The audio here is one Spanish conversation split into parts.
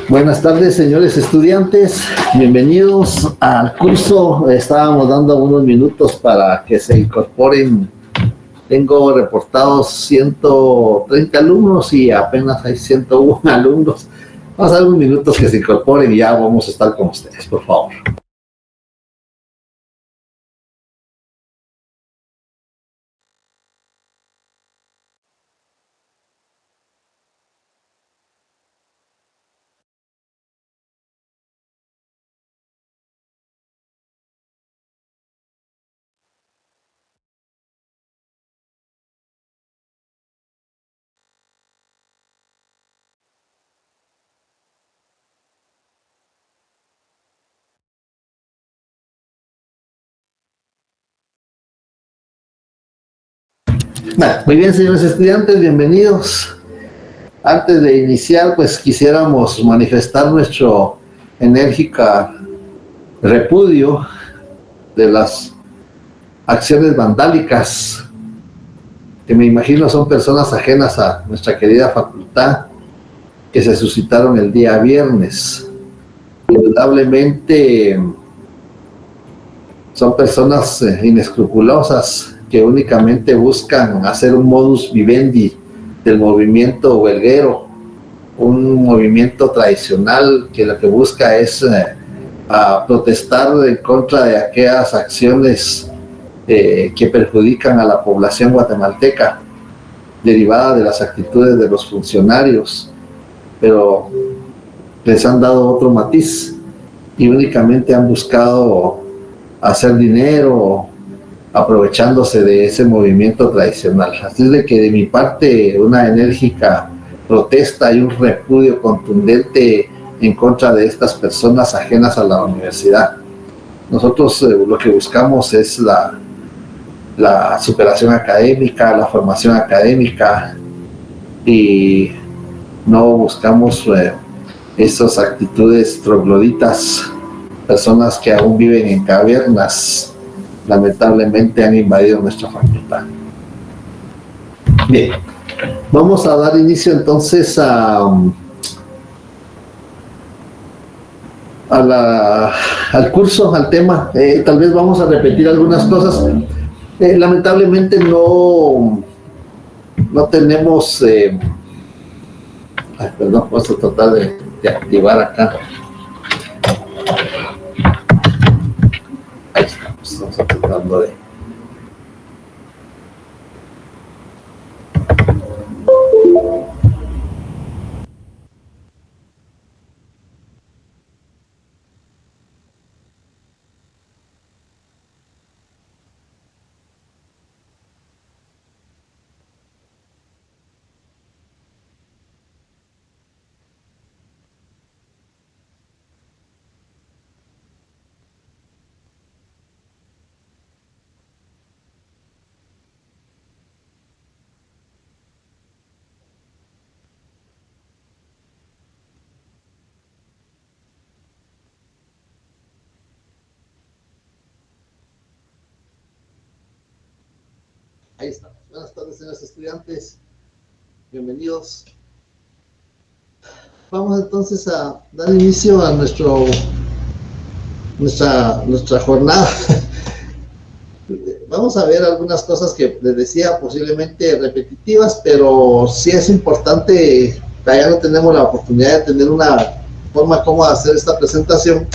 Buenas tardes, señores estudiantes. Bienvenidos al curso. Estábamos dando unos minutos para que se incorporen. Tengo reportados 130 alumnos y apenas hay 101 alumnos. Vamos a dar unos minutos que se incorporen y ya vamos a estar con ustedes, por favor. Muy bien, señores estudiantes, bienvenidos. Antes de iniciar, pues quisiéramos manifestar nuestro enérgico repudio de las acciones vandálicas, que me imagino son personas ajenas a nuestra querida facultad, que se suscitaron el día viernes. Indudablemente son personas inescrupulosas que únicamente buscan hacer un modus vivendi del movimiento huelguero, un movimiento tradicional que lo que busca es protestar en contra de aquellas acciones que perjudican a la población guatemalteca, derivada de las actitudes de los funcionarios, pero les han dado otro matiz y únicamente han buscado hacer dinero aprovechándose de ese movimiento tradicional. Así es de que de mi parte una enérgica protesta y un repudio contundente en contra de estas personas ajenas a la universidad. Nosotros lo que buscamos es la superación académica, la formación académica, y no buscamos esas actitudes trogloditas. Personas que aún viven en cavernas lamentablemente han invadido nuestra facultad. Bien, vamos a dar inicio entonces al curso, al tema. Tal vez vamos a repetir algunas cosas. Lamentablemente no tenemos... perdón, vamos a tratar de activar acá. Ahí estamos tratando de... Ahí estamos. Buenas tardes, señores estudiantes. Bienvenidos. Vamos entonces a dar inicio a nuestra jornada. Vamos a ver algunas cosas que les decía, posiblemente repetitivas, pero sí es importante. Ya no tenemos la oportunidad de tener una forma cómoda de hacer esta presentación.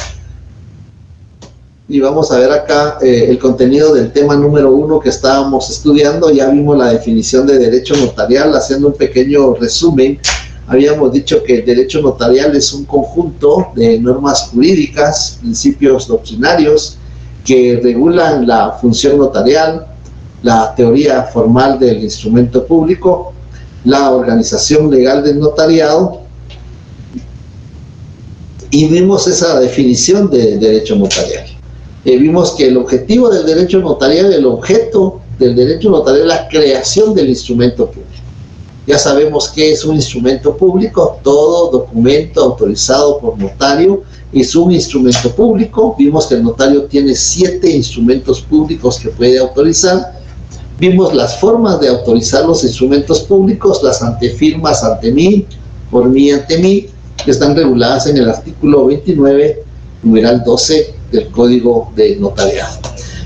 Y vamos a ver acá el contenido del tema número 1 que estábamos estudiando. Ya vimos la definición de derecho notarial. Haciendo un pequeño resumen, habíamos dicho que el derecho notarial es un conjunto de normas jurídicas, principios doctrinarios que regulan la función notarial, la teoría formal del instrumento público, la organización legal del notariado, y vimos esa definición de derecho notarial. Vimos que el objetivo del derecho notarial, el objeto del derecho notarial es la creación del instrumento público. Ya sabemos qué es un instrumento público. Todo documento autorizado por notario es un instrumento público. Vimos que el notario tiene 7 instrumentos públicos que puede autorizar. Vimos las formas de autorizar los instrumentos públicos, las antefirmas ante mí, por mí ante mí, que están reguladas en el artículo 29, numeral 12 del Código de Notariado.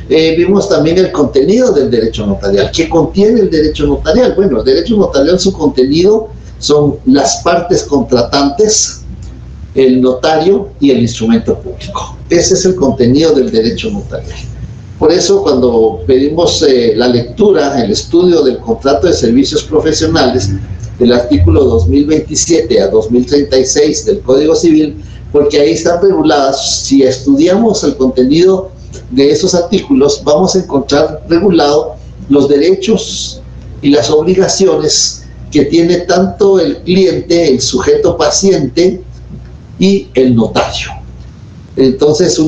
Vimos también el contenido del derecho notarial. ¿Qué contiene el derecho notarial? Bueno, el derecho notarial, su contenido son las partes contratantes, el notario y el instrumento público. Ese es el contenido del derecho notarial. Por eso, cuando pedimos la lectura, el estudio del contrato de servicios profesionales, del artículo 2027 a 2036 del Código Civil, porque ahí están reguladas, si estudiamos el contenido de esos artículos, vamos a encontrar regulado los derechos y las obligaciones que tiene tanto el cliente, el sujeto paciente y el notario. Entonces,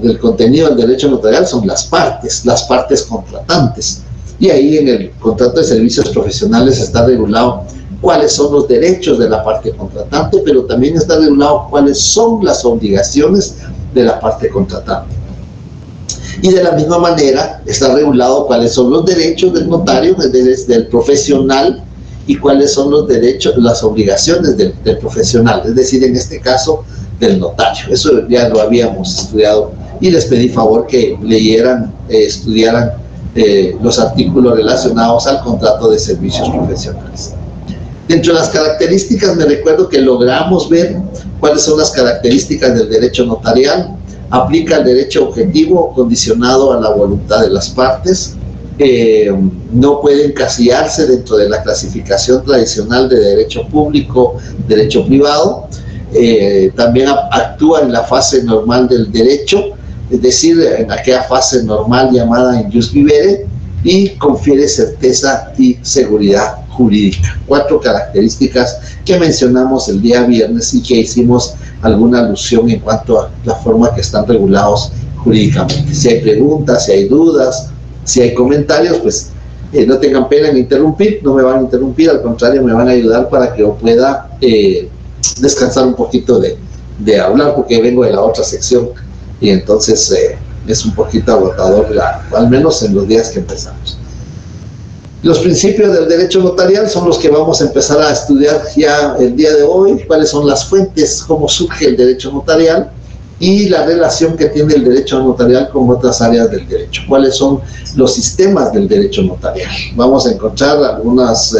del contenido del derecho notarial son las partes contratantes. Y ahí en el contrato de servicios profesionales está regulado cuáles son los derechos de la parte contratante, pero también está regulado cuáles son las obligaciones de la parte contratante. Y de la misma manera está regulado cuáles son los derechos del notario, del profesional, y cuáles son los derechos, las obligaciones del profesional, es decir, en este caso, del notario. Eso ya lo habíamos estudiado y les pedí favor que leyeran, estudiaran los artículos relacionados al contrato de servicios profesionales. Dentro de las características, me recuerdo que logramos ver cuáles son las características del derecho notarial. Aplica el derecho objetivo condicionado a la voluntad de las partes. No puede encasillarse dentro de la clasificación tradicional de derecho público, derecho privado. También actúa en la fase normal del derecho, es decir, en aquella fase normal llamada in jus vivere, y confiere certeza y seguridad jurídica. 4 características que mencionamos el día viernes y que hicimos alguna alusión en cuanto a la forma que están regulados jurídicamente. Si hay preguntas, si hay dudas, si hay comentarios, pues no tengan pena en interrumpir, no me van a interrumpir, al contrario, me van a ayudar para que yo pueda descansar un poquito de hablar, porque vengo de la otra sección y entonces es un poquito agotador, al menos en los días que empezamos. Los principios del derecho notarial son los que vamos a empezar a estudiar ya el día de hoy, cuáles son las fuentes, cómo surge el derecho notarial y la relación que tiene el derecho notarial con otras áreas del derecho, cuáles son los sistemas del derecho notarial. Vamos a encontrar algunas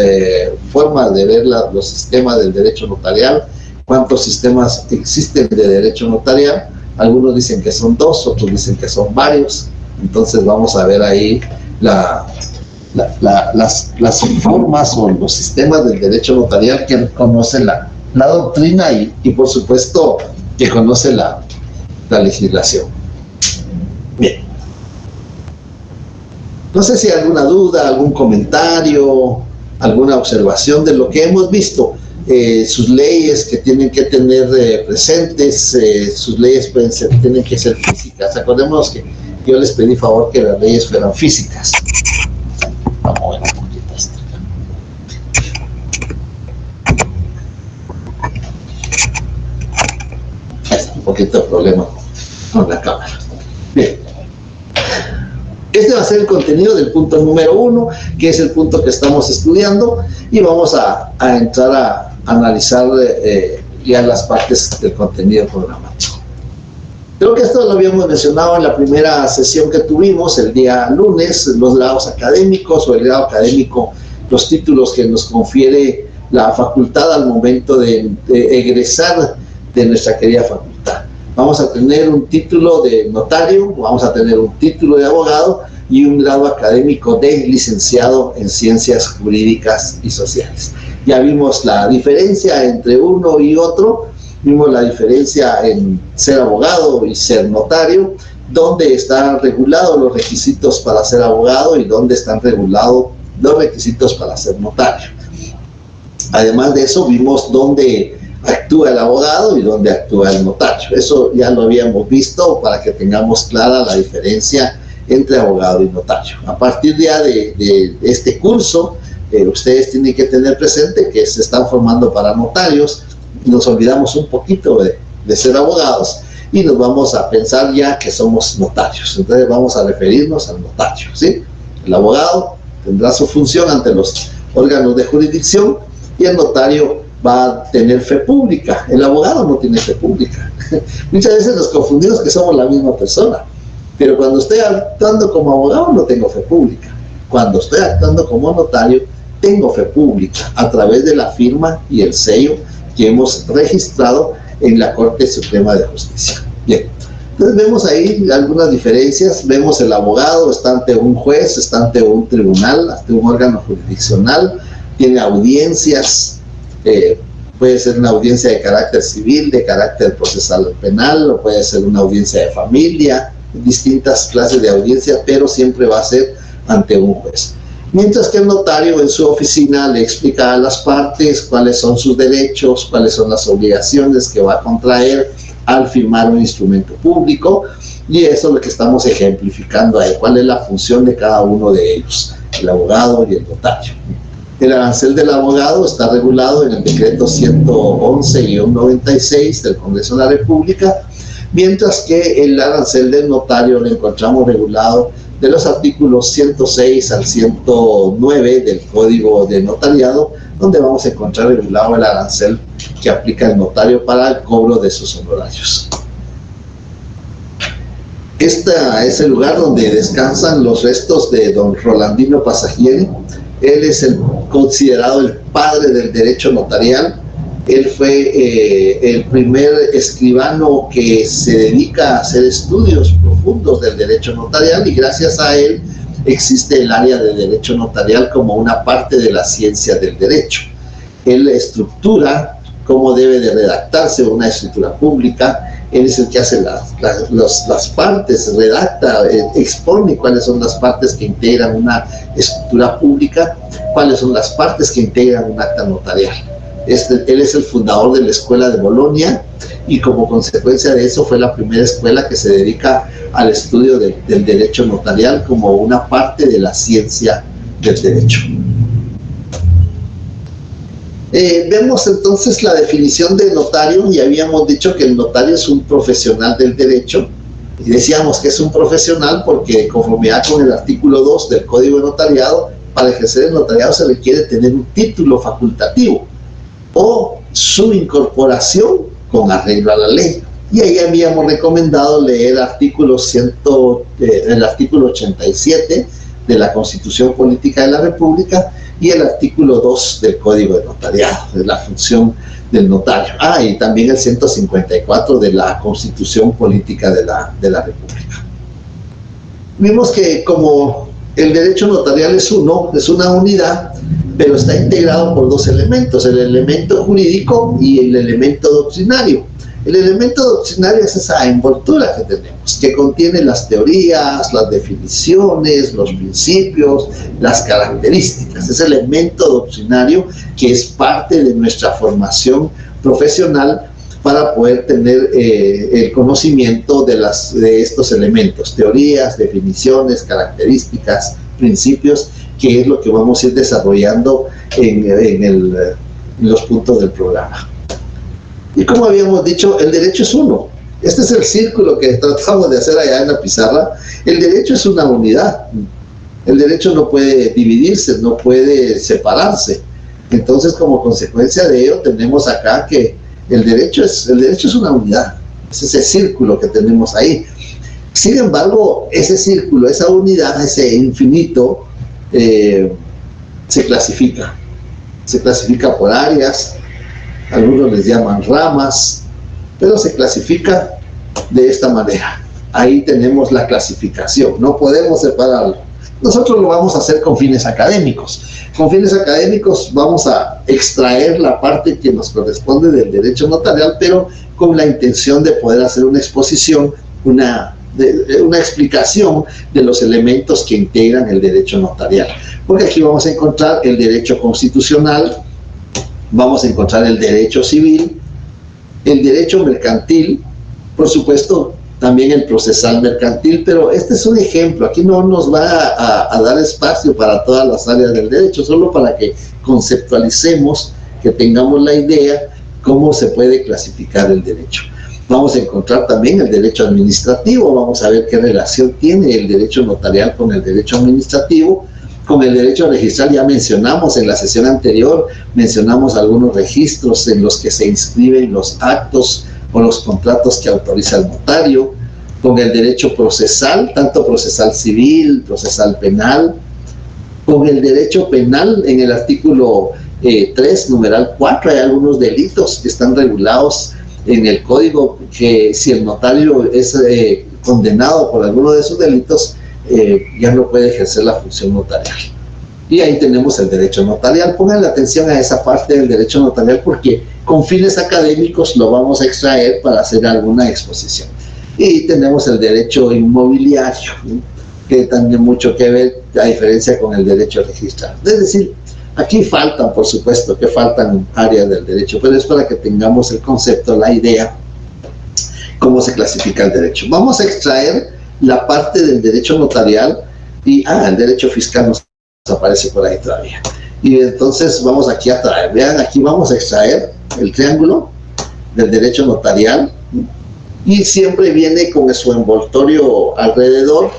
formas de ver los sistemas del derecho notarial, cuántos sistemas existen de derecho notarial. Algunos dicen que son 2, otros dicen que son varios. Entonces vamos a ver ahí las formas o los sistemas del derecho notarial que conoce la doctrina y por supuesto que conoce la legislación. Bien. No sé si hay alguna duda, algún comentario, alguna observación de lo que hemos visto. Sus leyes que tienen que tener presentes, sus leyes tienen que ser físicas. Acordémonos que yo les pedí favor que las leyes fueran físicas. Vamos a ver un poquito esto. Hay un poquito de problema con la cámara. Bien. Este va a ser el contenido del punto número 1, que es el punto que estamos estudiando, y vamos a entrar a analizar ya las partes del contenido programático. Creo que esto lo habíamos mencionado en la primera sesión que tuvimos el día lunes, los grados académicos o el grado académico, los títulos que nos confiere la facultad al momento de egresar de nuestra querida facultad. Vamos a tener un título de notario, vamos a tener un título de abogado y un grado académico de licenciado en ciencias jurídicas y sociales. Ya vimos la diferencia entre uno y otro, vimos la diferencia en ser abogado y ser notario, dónde están regulados los requisitos para ser abogado y dónde están regulados los requisitos para ser notario. Además de eso, vimos dónde actúa el abogado y dónde actúa el notario. Eso ya lo habíamos visto para que tengamos clara la diferencia entre abogado y notario. A partir ya de este curso, ustedes tienen que tener presente que se están formando para notarios. Nos olvidamos un poquito de ser abogados y nos vamos a pensar ya que somos notarios. Entonces vamos a referirnos al notario, ¿sí? El abogado tendrá su función ante los órganos de jurisdicción y el notario va a tener fe pública. El abogado no tiene fe pública. Muchas veces nos confundimos que somos la misma persona, pero cuando estoy actuando como abogado no tengo fe pública. Cuando estoy actuando como notario tengo fe pública a través de la firma y el sello que hemos registrado en la Corte Suprema de Justicia. Bien, entonces vemos ahí algunas diferencias. Vemos el abogado está ante un juez, está ante un tribunal, ante un órgano jurisdiccional, tiene audiencias, puede ser una audiencia de carácter civil, de carácter procesal penal, o puede ser una audiencia de familia, distintas clases de audiencia, pero siempre va a ser ante un juez. Mientras que el notario en su oficina le explica a las partes cuáles son sus derechos, cuáles son las obligaciones que va a contraer al firmar un instrumento público, y eso es lo que estamos ejemplificando ahí, cuál es la función de cada uno de ellos, el abogado y el notario. El arancel del abogado está regulado en el decreto 111-96 del Congreso de la República, mientras que el arancel del notario lo encontramos regulado de los artículos 106 al 109 del Código de Notariado, donde vamos a encontrar regulado el arancel que aplica el notario para el cobro de sus honorarios. Este es el lugar donde descansan los restos de don Rolandino Pasagieri. Él es considerado el padre del derecho notarial. Él fue el primer escribano que se dedica a hacer estudios profundos del derecho notarial, y gracias a él existe el área de derecho notarial como una parte de la ciencia del derecho. Él estructura cómo debe de redactarse una escritura pública. Él es el que hace las partes, redacta, expone cuáles son las partes que integran una escritura pública, cuáles son las partes que integran un acta notarial. Él es el fundador de la Escuela de Bolonia, y como consecuencia de eso fue la primera escuela que se dedica al estudio del derecho notarial como una parte de la ciencia del derecho. Vemos entonces la definición de notario, y habíamos dicho que el notario es un profesional del derecho, y decíamos que es un profesional porque de conformidad con el artículo 2 del Código de Notariado, para ejercer el notariado se requiere tener un título facultativo o su incorporación con arreglo a la ley. Y ahí habíamos recomendado leer el artículo 87 de la Constitución Política de la República y el artículo 2 del Código de Notariado, de la función del notario. Y también el 154 de la Constitución Política de la República. Vimos que como el derecho notarial es una unidad, pero está integrado por dos elementos, el elemento jurídico y el elemento doctrinario. El elemento doctrinario es esa envoltura que tenemos, que contiene las teorías, las definiciones, los principios, las características. Es el elemento doctrinario que es parte de nuestra formación profesional para poder tener el conocimiento de estos elementos, teorías, definiciones, características, principios, que es lo que vamos a ir desarrollando en los puntos del programa. Y como habíamos dicho, el derecho es uno. Este es el círculo que tratamos de hacer allá en la pizarra. El derecho es una unidad. El derecho no puede dividirse, no puede separarse. Entonces, como consecuencia de ello, tenemos acá que el derecho es una unidad. Es ese círculo que tenemos ahí. Sin embargo, ese círculo, esa unidad, ese infinito, se clasifica por áreas, algunos les llaman ramas, pero se clasifica de esta manera. Ahí tenemos la clasificación, no podemos separarlo. Nosotros lo vamos a hacer con fines académicos. Con fines académicos vamos a extraer la parte que nos corresponde del derecho notarial, pero con la intención de poder hacer una exposición, una explicación de los elementos que integran el derecho notarial. Porque aquí vamos a encontrar el derecho constitucional, vamos a encontrar el derecho civil, el derecho mercantil, por supuesto también el procesal mercantil, pero este es un ejemplo. Aquí no nos va a dar espacio para todas las áreas del derecho, solo para que conceptualicemos, que tengamos la idea cómo se puede clasificar el derecho. Vamos a encontrar también el derecho administrativo, vamos a ver qué relación tiene el derecho notarial con el derecho administrativo, Con el derecho registral ya mencionamos en la sesión anterior, mencionamos algunos registros en los que se inscriben los actos o los contratos que autoriza el notario. Con el derecho procesal, tanto procesal civil, procesal penal. Con el derecho penal, en el artículo 3, numeral 4, hay algunos delitos que están regulados en el código, que si el notario es condenado por alguno de esos delitos, ya no puede ejercer la función notarial. Y ahí tenemos el derecho notarial. Pongan atención a esa parte del derecho notarial porque con fines académicos lo vamos a extraer para hacer alguna exposición. Y tenemos el derecho inmobiliario, ¿no?, que también mucho que ver, a diferencia con el derecho registral. Es decir, aquí faltan, por supuesto, que faltan áreas del derecho, pero es para que tengamos el concepto, la idea, cómo se clasifica el derecho. Vamos a extraer la parte del derecho notarial y, el derecho fiscal nos aparece por ahí todavía. Y entonces vamos aquí a traer, vean, aquí vamos a extraer el triángulo del derecho notarial y siempre viene con su envoltorio alrededor,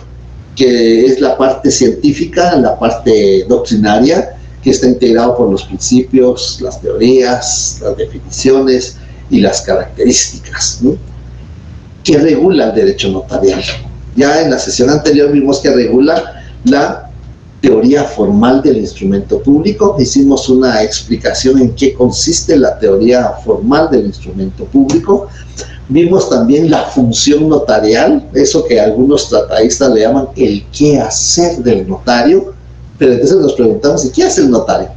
que es la parte científica, la parte doctrinaria, que está integrado por los principios, las teorías, las definiciones y las características, ¿no?, que regula el derecho notarial. Ya en la sesión anterior vimos que regula la teoría formal del instrumento público. Hicimos una explicación en qué consiste la teoría formal del instrumento público. Vimos también la función notarial, eso que algunos tratadistas le llaman el qué hacer del notario, pero entonces nos preguntamos, ¿y qué hace el notario?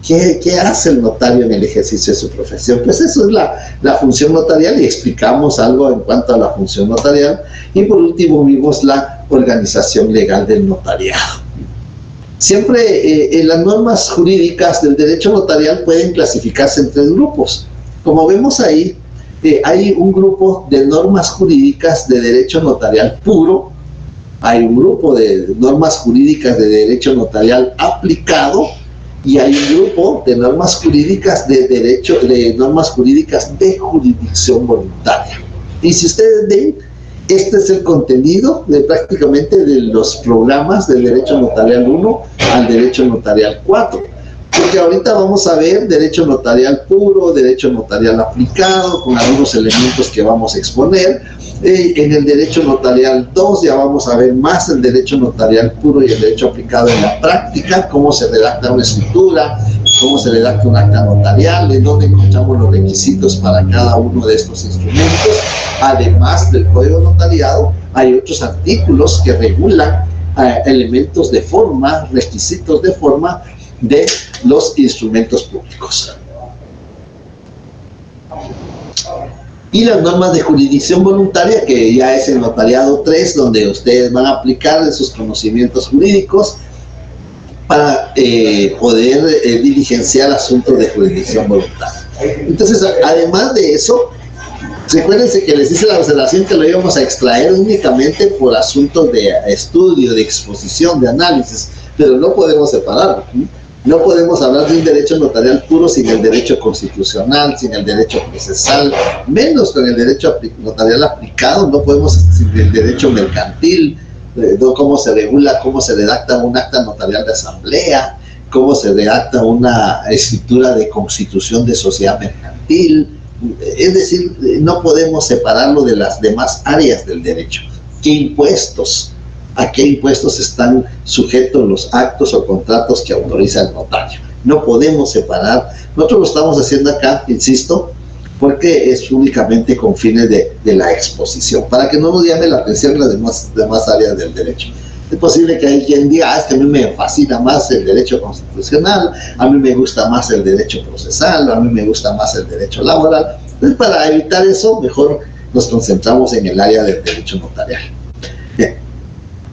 ¿Qué hace el notario en el ejercicio de su profesión? Pues eso es la función notarial y explicamos algo en cuanto a la función notarial. Y por último vimos la organización legal del notariado. Siempre las normas jurídicas del derecho notarial pueden clasificarse en 3 grupos. Como vemos ahí, hay un grupo de normas jurídicas de derecho notarial puro, hay un grupo de normas jurídicas de derecho notarial aplicado y hay un grupo de normas jurídicas de normas jurídicas de jurisdicción voluntaria. Y si ustedes ven, este es el contenido de prácticamente de los programas del derecho notarial 1 al derecho notarial 4. Porque ahorita vamos a ver derecho notarial puro, derecho notarial aplicado, con algunos elementos que vamos a exponer. En el derecho notarial 2 ya vamos a ver más el derecho notarial puro y el derecho aplicado en la práctica, cómo se redacta una escritura, cómo se redacta un acta notarial, en dónde encontramos los requisitos para cada uno de estos instrumentos. Además del código notariado, hay otros artículos que regulan elementos de forma, requisitos de forma de los instrumentos públicos. Y las normas de jurisdicción voluntaria, que ya es el notariado 3, donde ustedes van a aplicar sus conocimientos jurídicos para poder diligenciar asuntos de jurisdicción voluntaria. Entonces, además de eso, recuérdense que les hice la observación que lo íbamos a extraer únicamente por asuntos de estudio, de exposición, de análisis, pero no podemos separarlo. No podemos hablar de un derecho notarial puro sin el derecho constitucional, sin el derecho procesal, menos con el derecho notarial aplicado. No podemos sin el derecho mercantil, cómo se regula, cómo se redacta un acta notarial de asamblea, cómo se redacta una escritura de constitución de sociedad mercantil. Es decir, no podemos separarlo de las demás áreas del derecho. ¿Qué impuestos? ¿A qué impuestos están sujetos los actos o contratos que autoriza el notario? No podemos separar. Nosotros lo estamos haciendo acá, insisto, porque es únicamente con fines de la exposición, para que no nos llame la atención en las demás áreas del derecho. Es posible que hay quien diga, es que a mí me fascina más el derecho constitucional, a mí me gusta más el derecho procesal, a mí me gusta más el derecho laboral. Entonces, para evitar eso, mejor nos concentramos en el área del derecho notarial. Bien.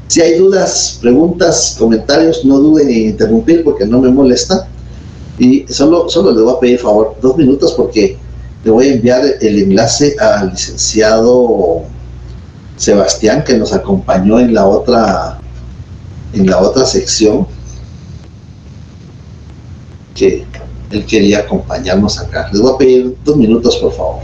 Si hay dudas, preguntas, comentarios, no duden en interrumpir porque no me molesta. Y solo les voy a pedir favor 2 minutos porque le voy a enviar el enlace al licenciado Sebastián, que nos acompañó en la otra sección, que él quería acompañarnos acá. Les voy a pedir 2 minutos, por favor.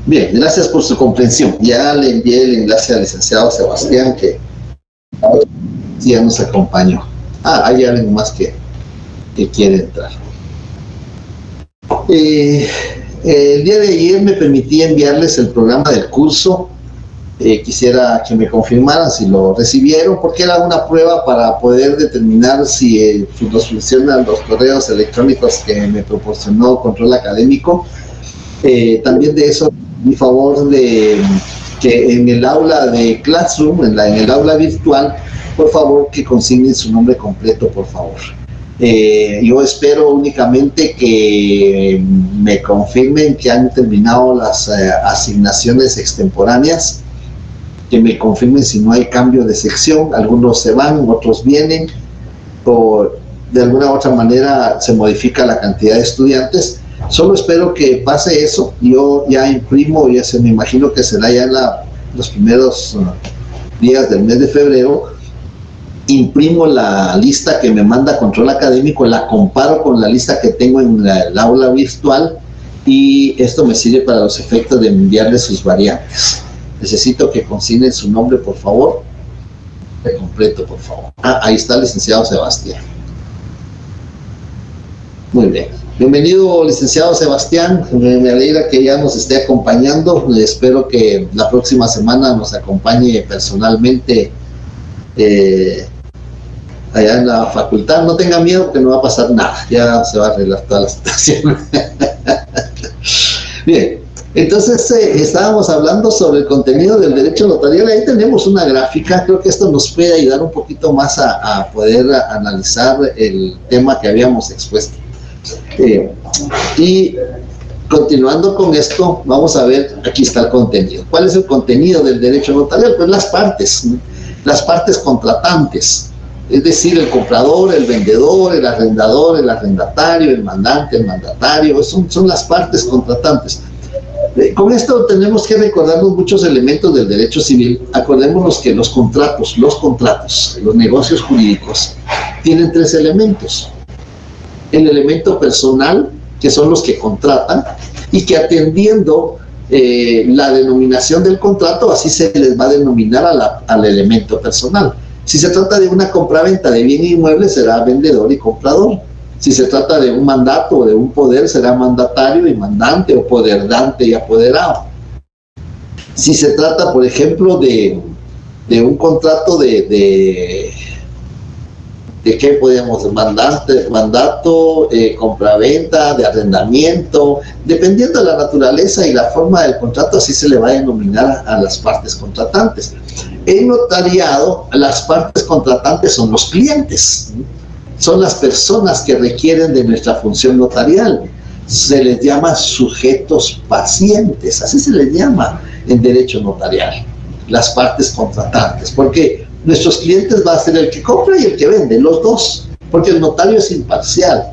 Bien, gracias por su comprensión. Ya le envié el enlace al licenciado Sebastián, que ya nos acompañó. Hay alguien más que quiere entrar. El día de ayer me permití enviarles el programa del curso. Quisiera que me confirmaran si lo recibieron, porque era una prueba para poder determinar si nos funcionan los correos electrónicos que me proporcionó Control Académico. También de eso, mi favor de que en el aula de Classroom, en el aula virtual, por favor que consignen su nombre completo, por favor. Yo espero únicamente que me confirmen que han terminado las asignaciones extemporáneas, que me confirmen si no hay cambio de sección. Algunos se van, otros vienen, o de alguna u otra manera se modifica la cantidad de estudiantes. Solo espero que pase eso. Yo ya imprimo, me imagino que será ya en los primeros días del mes de febrero, imprimo la lista que me manda Control Académico, la comparo con la lista que tengo en el aula virtual, y esto me sirve para los efectos de enviarles sus variantes. Necesito que consignen su nombre, por favor, de completo, por favor. Ahí está el licenciado Sebastián. Muy bien. Bienvenido, licenciado Sebastián. Me alegra que ya nos esté acompañando. Espero que la próxima semana nos acompañe personalmente allá en la facultad. No tenga miedo, porque no va a pasar nada. Ya se va a arreglar toda la situación. Bien. Entonces, estábamos hablando sobre el contenido del derecho notarial. Ahí tenemos una gráfica. Creo que esto nos puede ayudar un poquito más a poder analizar el tema que habíamos expuesto. Y continuando con esto, vamos a ver, aquí está el contenido. ¿Cuál es el contenido del derecho notarial? Pues las partes contratantes, es decir, el comprador, el vendedor, el arrendador, el arrendatario, el mandante, el mandatario. Son las partes contratantes. Con esto tenemos que recordarnos muchos elementos del derecho civil. Acordémonos que los contratos, los negocios jurídicos, tienen tres elementos. El elemento personal, que son los que contratan, y que atendiendo la denominación del contrato, así se les va a denominar al elemento personal. Si se trata de una compraventa de bien inmueble, será vendedor y comprador. Si se trata de un mandato o de un poder, será mandatario y mandante, o poderdante y apoderado. Si se trata, por ejemplo, de un contrato ¿de qué podemos? Mandato, compraventa, de arrendamiento, dependiendo de la naturaleza y la forma del contrato, así se le va a denominar a las partes contratantes. En notariado, las partes contratantes son los clientes, son las personas que requieren de nuestra función notarial. Se les llama sujetos pacientes, así se les llama en derecho notarial, las partes contratantes, porque nuestros clientes va a ser el que compra y el que vende, los dos, porque el notario es imparcial.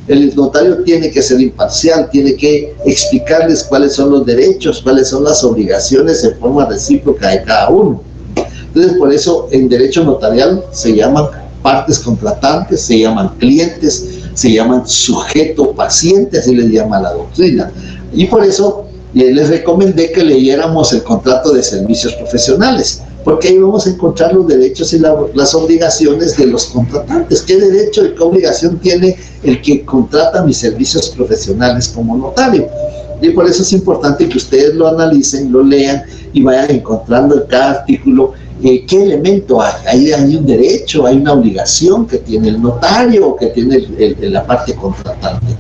El notario tiene que ser imparcial, tiene que explicarles cuáles son los derechos, cuáles son las obligaciones en forma recíproca de cada uno. Entonces, por eso en derecho notarial se llaman partes contratantes, se llaman clientes, se llaman sujeto paciente, así les llama la doctrina. Y por eso les recomendé que leyéramos el contrato de servicios profesionales, porque ahí vamos a encontrar los derechos y las obligaciones de los contratantes. ¿Qué derecho y qué obligación tiene el que contrata mis servicios profesionales como notario? Y por eso es importante que ustedes lo analicen, lo lean y vayan encontrando en cada artículo qué elemento hay. Hay un derecho, hay una obligación que tiene el notario o que tiene la parte contratante.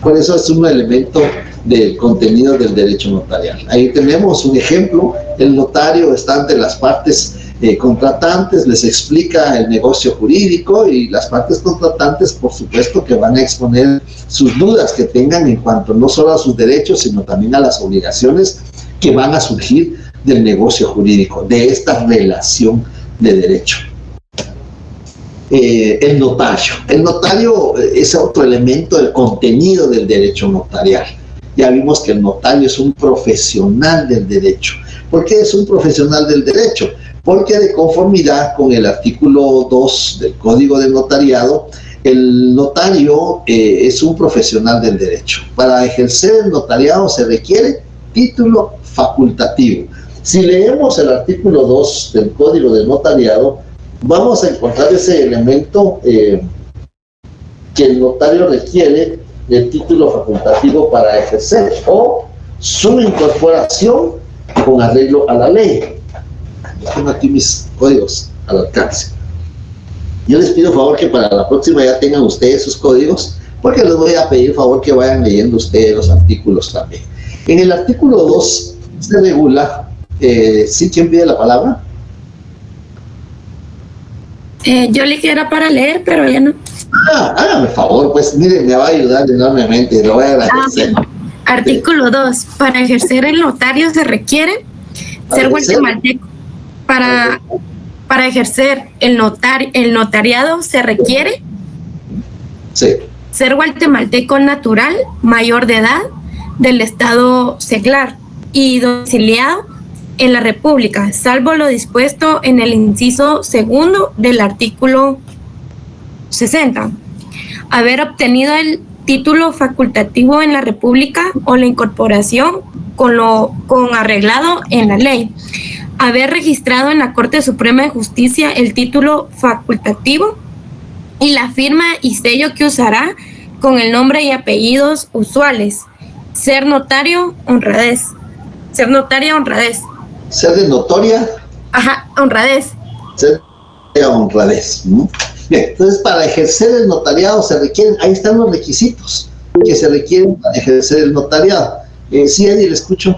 Por eso es un elemento del contenido del derecho notarial. Ahí tenemos un ejemplo. El notario está ante las partes contratantes, les explica el negocio jurídico, y las partes contratantes, por supuesto, que van a exponer sus dudas que tengan en cuanto no solo a sus derechos, sino también a las obligaciones que van a surgir del negocio jurídico, de esta relación de derecho. El notario es otro elemento del contenido del derecho notarial. Ya vimos que el notario es un profesional del derecho. ¿Por qué es un profesional del derecho? Porque de conformidad con el artículo 2 del Código del Notariado, el notario es un profesional del derecho. Para ejercer el notariado se requiere título facultativo. Si leemos el artículo 2 del Código del Notariado, vamos a encontrar ese elemento que el notario requiere del título facultativo para ejercer o su incorporación con arreglo a la ley. Tengo aquí mis códigos al alcance. Yo les pido favor que para la próxima ya tengan ustedes sus códigos, porque les voy a pedir favor que vayan leyendo ustedes los artículos también. En el artículo 2 se regula, ¿sí? ¿Quién pide la palabra? Yo le quisiera para leer, pero ya no. Hágame favor, pues miren, me va a ayudar enormemente, lo voy a agradecer. Artículo 2. Para ejercer el notario se requiere ser guatemalteco. Para ejercer el notariado se requiere ser guatemalteco natural, mayor de edad, del estado seglar y domiciliado en la República, salvo lo dispuesto en el inciso segundo del artículo 60. Haber obtenido el título facultativo en la República o la incorporación con arreglado en la ley. Haber registrado en la Corte Suprema de Justicia el título facultativo y la firma y sello que usará con el nombre y apellidos usuales. Ser notario, honradez. Ser notaria, honradez. Ser de notoria. Ajá, honradez. Ser de honradez. Bien, entonces para ejercer el notariado se requieren, ahí están los requisitos que se requieren para ejercer el notariado. Sí, Eddie, le escucho.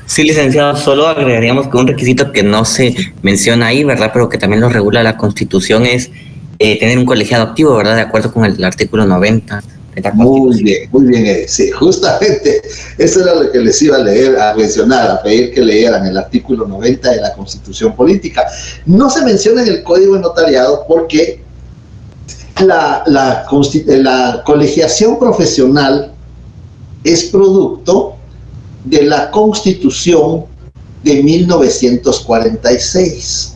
Sí, licenciado, solo agregaríamos que un requisito que no se menciona ahí, ¿verdad? Pero que también lo regula la Constitución es tener un colegiado activo, ¿verdad? De acuerdo con el artículo 90 de la Constitución. Muy bien, Eddie. Sí, justamente eso era lo que les iba a leer, a mencionar, a pedir que leyeran el artículo 90 de la Constitución Política. No se menciona en el Código de Notariado porque la colegiación profesional es producto de la Constitución de 1946.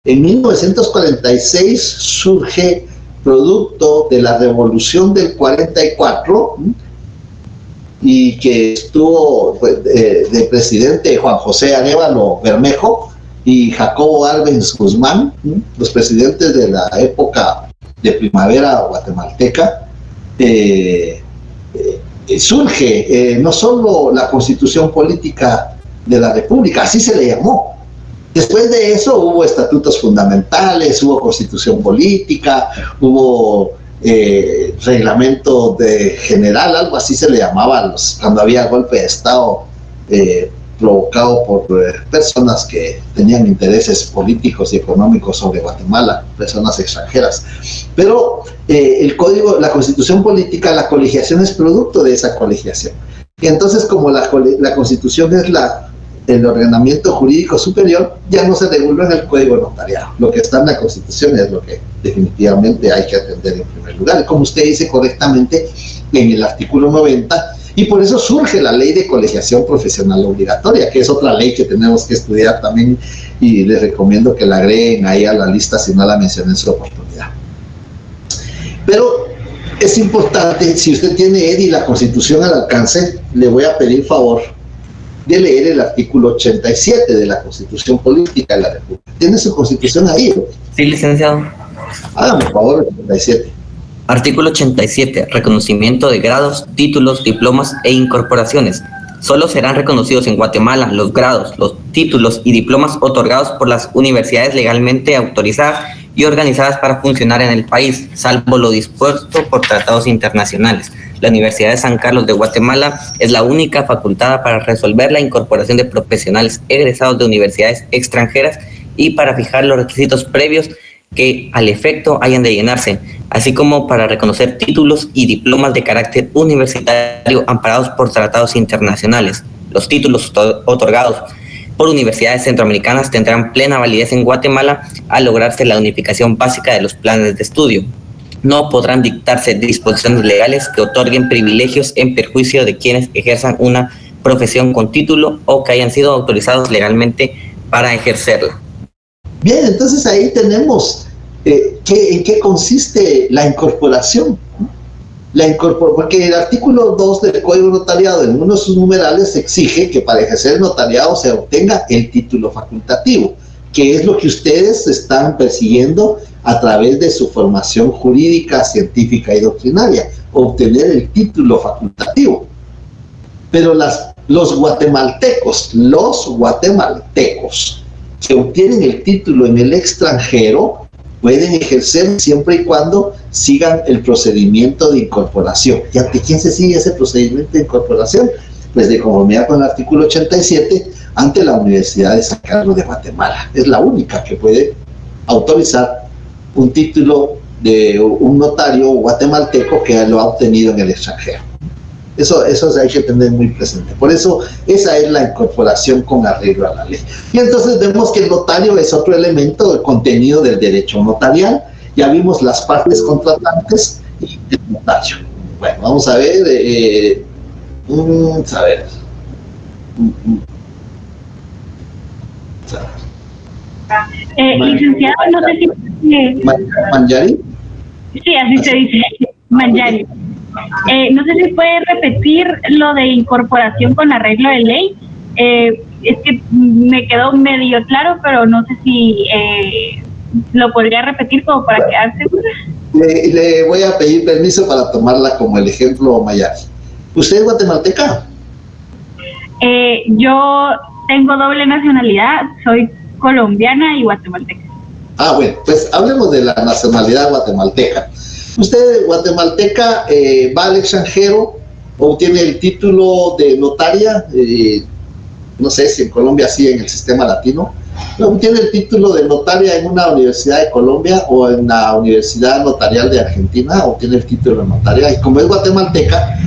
En 1946 surge, producto de la Revolución del 44, y que estuvo de presidente Juan José Arévalo Bermejo y Jacobo Arbenz Guzmán, los presidentes de la época de primavera guatemalteca. Surge no solo la Constitución Política de la República, así se le llamó. Después de eso hubo estatutos fundamentales, hubo Constitución Política, hubo reglamento general, algo así se le llamaba cuando había golpe de Estado provocado por personas que tenían intereses políticos y económicos sobre Guatemala, personas extranjeras. Pero el código, la Constitución Política, la colegiación es producto de esa colegiación. Y entonces, como la Constitución es el ordenamiento jurídico superior, ya no se reguló en el Código Notariado. Lo que está en la Constitución es lo que definitivamente hay que atender en primer lugar. Y como usted dice correctamente en el artículo 90, y por eso surge la ley de colegiación profesional obligatoria, que es otra ley que tenemos que estudiar también, y les recomiendo que la agreguen ahí a la lista si no la mencioné en su oportunidad. Pero es importante, si usted tiene, Eddie, la Constitución al alcance, le voy a pedir favor de leer el artículo 87 de la Constitución Política de la República. ¿Tiene su Constitución ahí? Sí, licenciado. Hágame favor, el 87. Artículo 87. Reconocimiento de grados, títulos, diplomas e incorporaciones. Solo serán reconocidos en Guatemala los grados, los títulos y diplomas otorgados por las universidades legalmente autorizadas y organizadas para funcionar en el país, salvo lo dispuesto por tratados internacionales. La Universidad de San Carlos de Guatemala es la única facultada para resolver la incorporación de profesionales egresados de universidades extranjeras y para fijar los requisitos previos que al efecto hayan de llenarse, así como para reconocer títulos y diplomas de carácter universitario amparados por tratados internacionales. Los títulos otorgados por universidades centroamericanas tendrán plena validez en Guatemala al lograrse la unificación básica de los planes de estudio. No podrán dictarse disposiciones legales que otorguen privilegios en perjuicio de quienes ejerzan una profesión con título o que hayan sido autorizados legalmente para ejercerla. Bien, entonces ahí tenemos en qué consiste la incorporación. Porque el artículo 2 del Código Notariado, en uno de sus numerales, exige que para ejercer el notariado se obtenga el título facultativo, que es lo que ustedes están persiguiendo a través de su formación jurídica, científica y doctrinaria, obtener el título facultativo. Pero los guatemaltecos que obtienen el título en el extranjero pueden ejercer siempre y cuando sigan el procedimiento de incorporación. ¿Y ante quién se sigue ese procedimiento de incorporación? Pues de conformidad con el artículo 87, ante la Universidad de San Carlos de Guatemala. Es la única que puede autorizar un título de un notario guatemalteco que lo ha obtenido en el extranjero. Eso hay que tener muy presente. Por eso, esa es la incorporación con arreglo a la ley. Y entonces vemos que el notario es otro elemento del contenido del derecho notarial. Ya vimos las partes contratantes y el notario. Bueno, vamos a ver. Licenciado, no sé si... ¿Manjari? Sí, así se dice, Manjari. No sé si puede repetir lo de incorporación con arreglo de ley. Es que me quedó medio claro, pero no sé si lo podría repetir como para quedar segura. Le voy a pedir permiso para tomarla como el ejemplo, Mayari. ¿Usted es guatemalteca? Yo tengo doble nacionalidad, soy colombiana y guatemalteca. Bueno, pues hablemos de la nacionalidad guatemalteca. Usted, guatemalteca, va al extranjero, obtiene el título de notaria, no sé si en Colombia sí, en el sistema latino, obtiene el título de notaria en una universidad de Colombia o en la Universidad Notarial de Argentina, obtiene el título de notaria, y como es guatemalteca,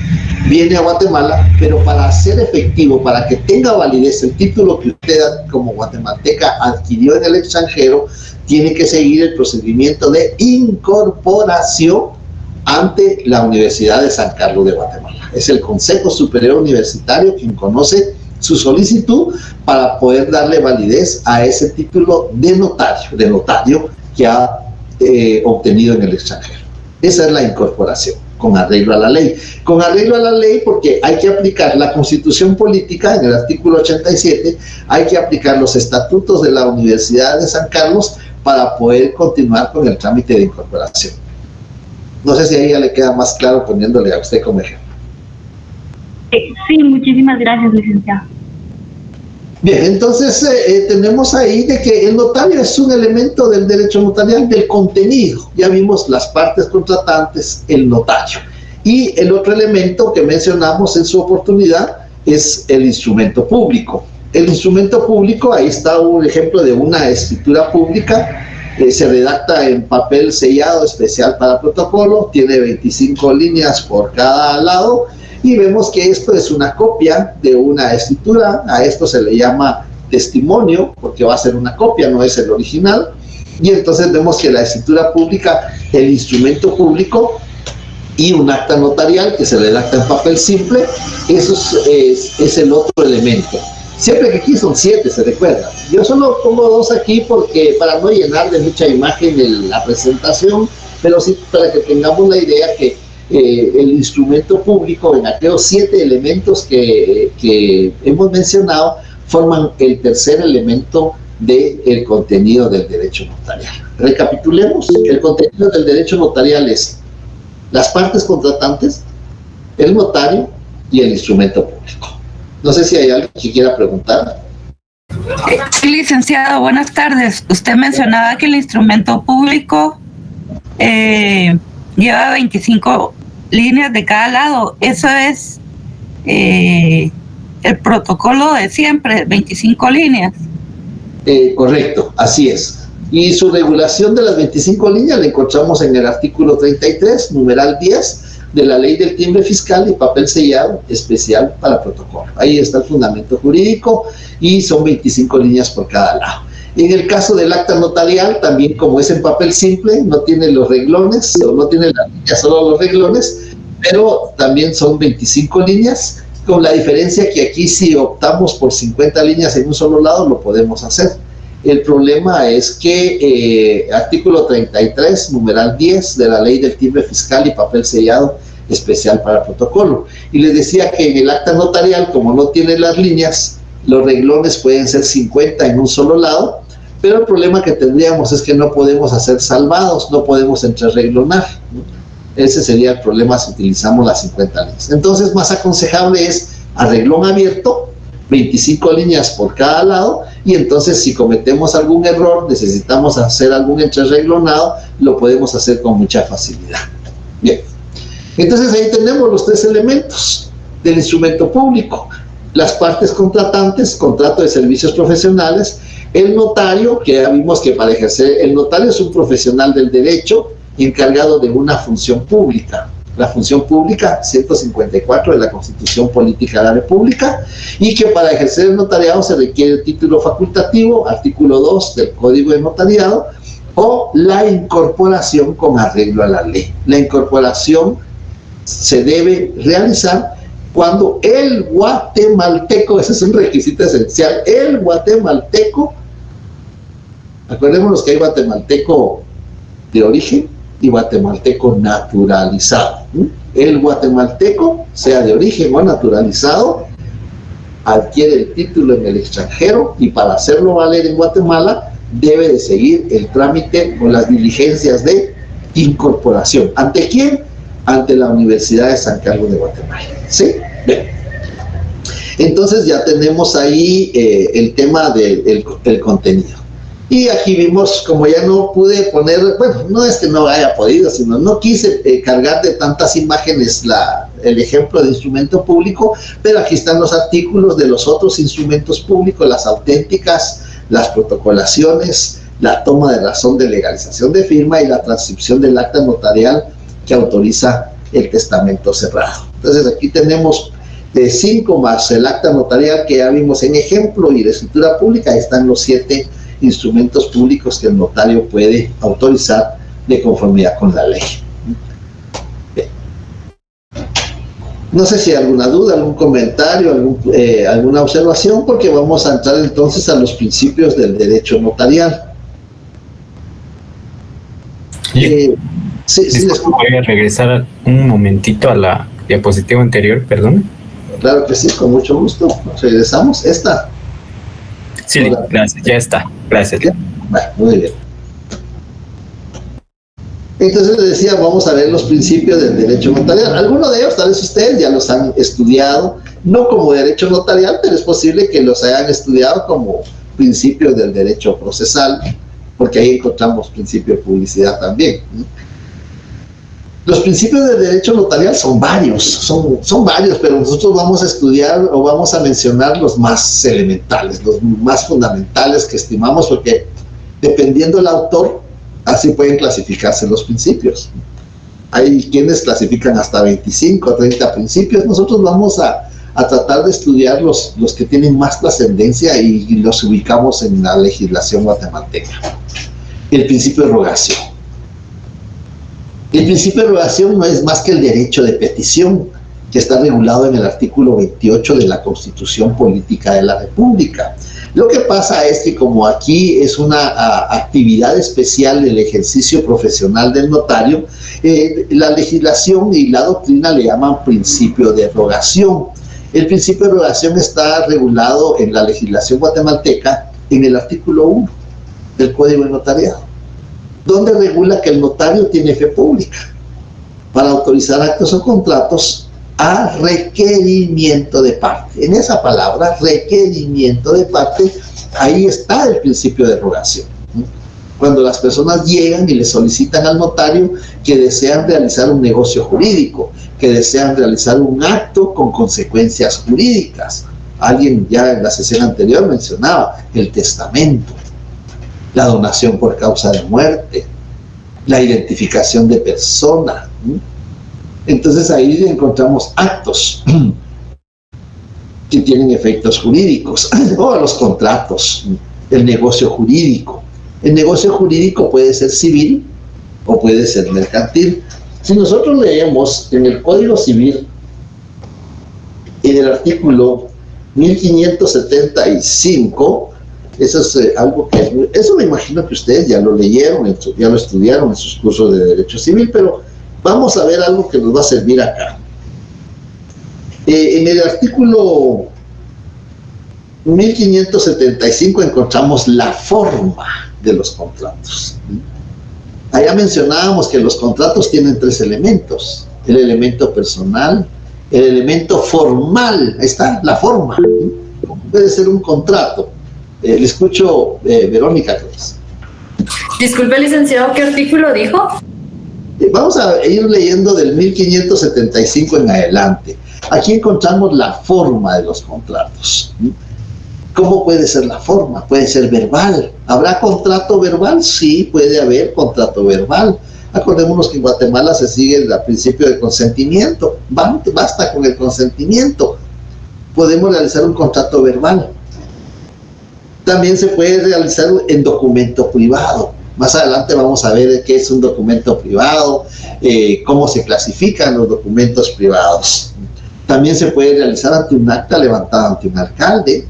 viene a Guatemala, pero para hacer efectivo, para que tenga validez el título que usted como guatemalteca adquirió en el extranjero, tiene que seguir el procedimiento de incorporación ante la Universidad de San Carlos de Guatemala. Es el Consejo Superior Universitario quien conoce su solicitud para poder darle validez a ese título de notario que ha obtenido en el extranjero. Esa es la incorporación, con arreglo a la ley. Con arreglo a la ley porque hay que aplicar la Constitución Política en el artículo 87, hay que aplicar los estatutos de la Universidad de San Carlos para poder continuar con el trámite de incorporación. No sé si ahí ya le queda más claro poniéndole a usted como ejemplo. Sí, muchísimas gracias, licenciado. Bien, entonces tenemos ahí de que el notario es un elemento del derecho notarial, del contenido. Ya vimos las partes contratantes, el notario. Y el otro elemento que mencionamos en su oportunidad es el instrumento público. El instrumento público, ahí está un ejemplo de una escritura pública, se redacta en papel sellado especial para protocolo, tiene 25 líneas por cada lado, y vemos que esto es una copia de una escritura. A esto se le llama testimonio, porque va a ser una copia, no es el original, y entonces vemos que la escritura pública, el instrumento público y un acta notarial que se redacta en papel simple, eso es el otro elemento. Siempre que aquí son 7, se recuerda. Yo solo pongo 2 aquí porque para no llenar de mucha imagen la presentación, pero sí para que tengamos la idea que el instrumento público, en aquellos 7 elementos que hemos mencionado, forman el tercer elemento del contenido del derecho notarial. Recapitulemos: el contenido del derecho notarial es las partes contratantes, el notario y el instrumento público. No sé si hay alguien que quiera preguntar. Sí, licenciado, buenas tardes. Usted mencionaba que el instrumento público lleva 25 líneas de cada lado. Eso es el protocolo de siempre, 25 líneas. Correcto, así es. Y su regulación de las 25 líneas la encontramos en el artículo 33, numeral 10, de la Ley del Timbre Fiscal y Papel Sellado Especial para Protocolo. Ahí está el fundamento jurídico y son 25 líneas por cada lado. En el caso del acta notarial, también como es en papel simple, no tiene los reglones, o no tiene la línea, solo los reglones, pero también son 25 líneas, con la diferencia que aquí si optamos por 50 líneas en un solo lado, lo podemos hacer. El problema es que artículo 33, numeral 10 de la Ley del Timbre Fiscal y Papel Sellado especial para protocolo. Y les decía que en el acta notarial, como no tiene las líneas, los renglones pueden ser 50 en un solo lado, pero el problema que tendríamos es que no podemos hacer salvados, no podemos entrerreglonar. Ese sería el problema si utilizamos las 50 líneas. Entonces, más aconsejable es a renglón abierto, 25 líneas por cada lado, y entonces si cometemos algún error, necesitamos hacer algún entrereglonado, lo podemos hacer con mucha facilidad. Bien, entonces ahí tenemos los tres elementos del instrumento público: las partes contratantes, contrato de servicios profesionales; el notario, que ya vimos que para ejercer, el notario es un profesional del derecho encargado de una función pública, la función pública 154 de la Constitución Política de la República, y que para ejercer el notariado se requiere título facultativo, artículo 2 del Código de Notariado, o la incorporación con arreglo a la ley. La incorporación se debe realizar cuando el guatemalteco, ese es un requisito esencial, el guatemalteco, acordémonos que hay guatemalteco de origen y guatemalteco naturalizado. El guatemalteco, sea de origen o naturalizado, adquiere el título en el extranjero, y para hacerlo valer en Guatemala debe de seguir el trámite o las diligencias de incorporación. ¿Ante quién? Ante la Universidad de San Carlos de Guatemala. ¿Sí? Bien. Entonces ya tenemos ahí el tema del contenido. Y aquí vimos, como ya no pude poner, bueno, no es que no haya podido, sino no quise cargar de tantas imágenes el ejemplo de instrumento público, pero aquí están los artículos de los otros instrumentos públicos: las auténticas, las protocolaciones, la toma de razón de legalización de firma y la transcripción del acta notarial que autoriza el testamento cerrado. Entonces aquí tenemos 5 más el acta notarial que ya vimos en ejemplo y de escritura pública. Ahí están los 7 instrumentos públicos que el notario puede autorizar de conformidad con la ley. Bien. No sé si hay alguna duda, algún comentario, alguna observación, porque vamos a entrar entonces a los principios del derecho notarial. Voy a regresar un momentito a la diapositiva anterior, perdón. Claro que sí, con mucho gusto. Regresamos. ¿Esta? Sí, gracias, ya está. Gracias. Bueno, muy bien. Entonces les decía, vamos a ver los principios del derecho notarial. Algunos de ellos tal vez ustedes ya los han estudiado, no como derecho notarial, pero es posible que los hayan estudiado como principios del derecho procesal, porque ahí encontramos principio de publicidad también. Los principios del derecho notarial son varios, son varios, pero nosotros vamos a estudiar o vamos a mencionar los más elementales, los más fundamentales que estimamos, porque dependiendo del autor, así pueden clasificarse los principios. Hay quienes clasifican hasta 25 o 30 principios. Nosotros vamos a tratar de estudiar los que tienen más trascendencia y los ubicamos en la legislación guatemalteca. El principio de rogación. El principio de rogación no es más que el derecho de petición, que está regulado en el artículo 28 de la Constitución Política de la República. Lo que pasa es que como aquí es una actividad especial del ejercicio profesional del notario, la legislación y la doctrina le llaman principio de rogación. El principio de rogación está regulado en la legislación guatemalteca en el artículo 1 del Código de Notariado, donde regula que el notario tiene fe pública para autorizar actos o contratos a requerimiento de parte. En esa palabra, requerimiento de parte, ahí está el principio de rogación. Cuando las personas llegan y le solicitan al notario que desean realizar un negocio jurídico, que desean realizar un acto con consecuencias jurídicas. Alguien ya en la sesión anterior mencionaba el testamento, la donación por causa de muerte, la identificación de persona. Entonces ahí encontramos actos que tienen efectos jurídicos, o los contratos, el negocio jurídico. El negocio jurídico puede ser civil o puede ser mercantil. Si nosotros leemos en el Código Civil, en el artículo 1575, eso es algo eso me imagino que ustedes ya lo leyeron, ya lo estudiaron en sus cursos de Derecho Civil, pero vamos a ver algo que nos va a servir acá. En el artículo 1575 encontramos la forma de los contratos. Allá mencionábamos que los contratos tienen 3 elementos: el elemento personal, el elemento formal, ahí está, la forma. Puede ser un contrato. Le escucho, Verónica. Disculpe, licenciado, ¿qué artículo dijo? Vamos a ir leyendo del 1575 en adelante. Aquí encontramos la forma de los contratos. ¿Cómo puede ser la forma? Puede ser verbal. ¿Habrá contrato verbal? Sí, puede haber contrato verbal. Acordémonos que en Guatemala se sigue el principio de consentimiento. Basta con el consentimiento. Podemos realizar un contrato verbal. También se puede realizar en documento privado. Más adelante vamos a ver qué es un documento privado, cómo se clasifican los documentos privados. También se puede realizar ante un acta levantada ante un alcalde.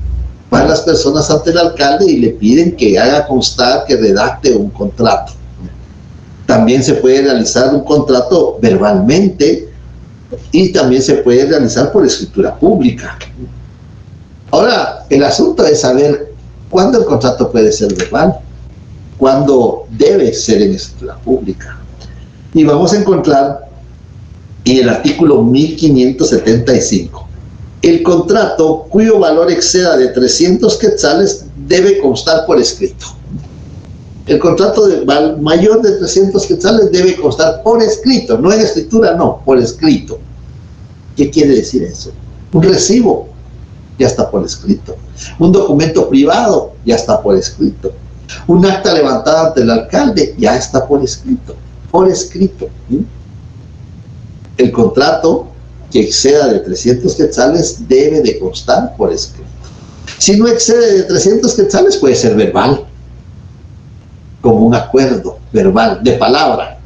Van las personas ante el alcalde y le piden que haga constar, que redacte un contrato. También se puede realizar un contrato verbalmente y también se puede realizar por escritura pública. Ahora, el asunto es saber cuándo el contrato puede ser verbal, cuándo debe ser en escritura pública. Y vamos a encontrar en el artículo 1575, el contrato cuyo valor exceda de 300 quetzales debe constar por escrito. El contrato de mayor de 300 quetzales debe constar por escrito, no en escritura, no, por escrito. ¿Qué quiere decir eso? Un recibo, ya está por escrito. Un documento privado, ya está por escrito. Un acta levantada ante el alcalde, ya está por escrito. Por escrito. El contrato que exceda de 300 quetzales debe de constar por escrito. Si no excede de 300 quetzales, puede ser verbal, como un acuerdo verbal, de palabra.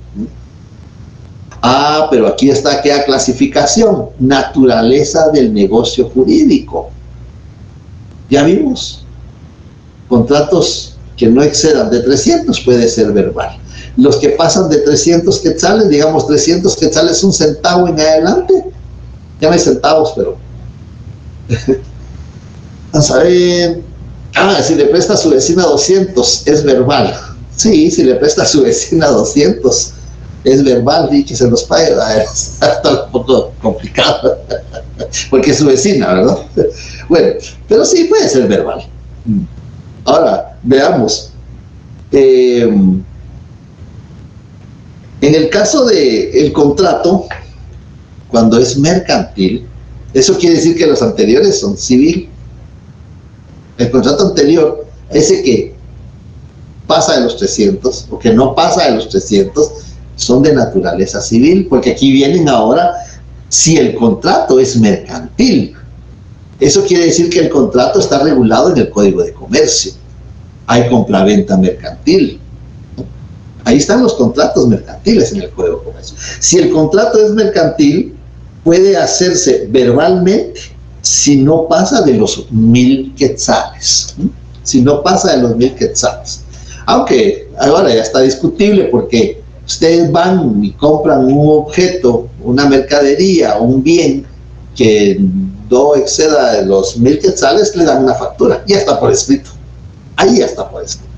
Pero aquí está aquella clasificación: naturaleza del negocio jurídico. Ya vimos, contratos que no excedan de 300 puede ser verbal. Los que pasan de 300 quetzales, digamos 300 quetzales, un centavo en adelante, ya no hay centavos, pero vamos a ver. Si le presta a su vecina 200, es verbal. Sí, si le presta a su vecina 200, es verbal, y que se los pague. Está un poco complicado, porque es su vecina, ¿verdad? Bueno, pero sí puede ser verbal. Ahora, veamos. En el caso del contrato, cuando es mercantil, eso quiere decir que los anteriores son civil. El contrato anterior, ese que pasa de los 300 o que no pasa de los 300, son de naturaleza civil, porque aquí vienen ahora si el contrato es mercantil. Eso quiere decir que el contrato está regulado en el Código de Comercio. Hay compraventa mercantil. Ahí están los contratos mercantiles en el Código de Comercio. Si el contrato es mercantil, puede hacerse verbalmente si no pasa de los 1000 quetzales. Si no pasa de los 1000 quetzales. Aunque ahora ya está discutible, porque ustedes van y compran un objeto, una mercadería, un bien que no exceda de los 1000 quetzales, le dan una factura. Ya está por escrito. Ahí ya está por escrito.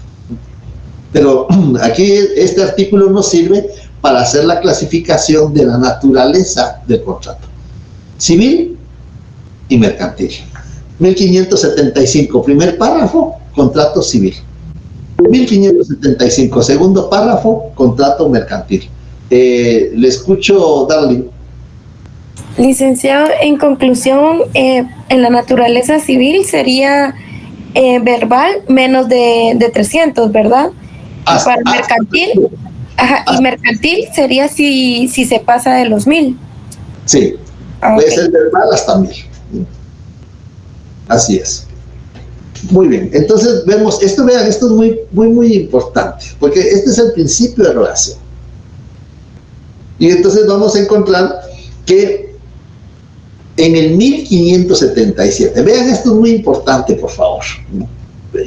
Pero aquí este artículo nos sirve para hacer la clasificación de la naturaleza del contrato: civil y mercantil. 1575, primer párrafo, contrato civil. 1575, segundo párrafo, contrato mercantil. Le escucho, Darling. Licenciado, en conclusión, en la naturaleza civil sería verbal menos de 300, ¿verdad? Para mercantil, y mercantil sería si se pasa de los 1000. Sí, puede ser verbal hasta 1000. Así es. Muy bien, entonces vemos, vean, esto es muy importante, porque este es el principio de relación. Y entonces vamos a encontrar que en el 1577, vean, esto es muy importante, por favor.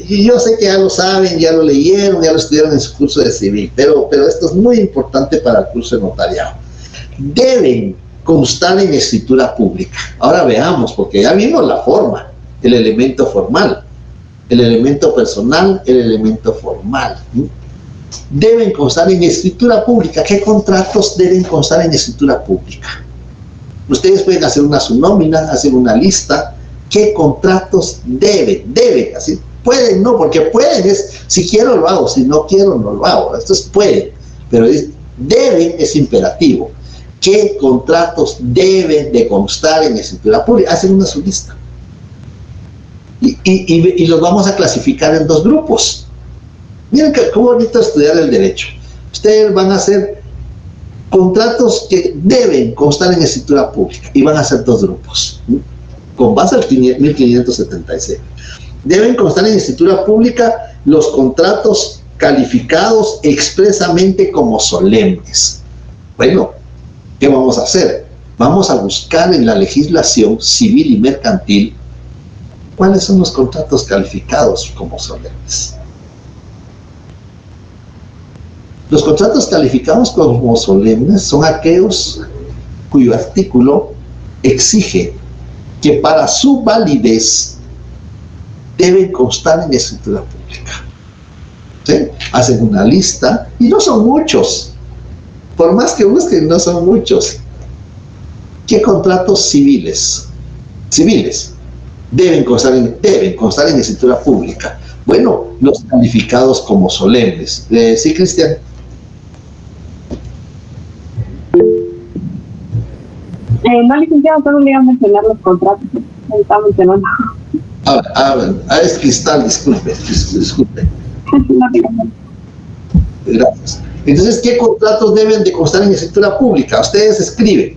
Yo sé que ya lo saben, ya lo leyeron, ya lo estudiaron en su curso de civil, pero esto es muy importante para el curso de notariado. deben constar en escritura pública. Ahora veamos, porque ya vimos la forma, el elemento formal, el elemento personal, el elemento formal. Deben constar en escritura pública. ¿Qué contratos deben constar en escritura pública? Ustedes pueden hacer una subnómina, hacer una lista. ¿Qué contratos deben? Deben, así. Pueden, no, porque pueden es, si quiero lo hago, si no quiero no lo hago. Esto es pueden, pero deben es imperativo. ¿Qué contratos deben de constar en escritura pública? Hacen una sublista. Y los vamos a clasificar en dos grupos. Miren qué bonito estudiar el derecho. Ustedes van a hacer contratos que deben constar en escritura pública y van a hacer dos grupos, con base al 1576. Deben constar en escritura pública los contratos calificados expresamente como solemnes. Bueno, ¿qué vamos a hacer? Vamos a buscar en la legislación civil y mercantil cuáles son los contratos calificados como solemnes. Los contratos calificados como solemnes son aquellos cuyo artículo exige que para su validez deben constar en escritura pública. ¿Sí? Hacen una lista, y no son muchos, por más que busquen, no son muchos. ¿Qué contratos civiles deben constar en escritura pública? Bueno, los calificados como solemnes. ¿Sí, Cristian? No, licenciado, solo le iba a mencionar los contratos. Me está mencionando. Es Cristal, disculpe. Gracias. Entonces, ¿qué contratos deben de constar en escritura pública? Ustedes escriben.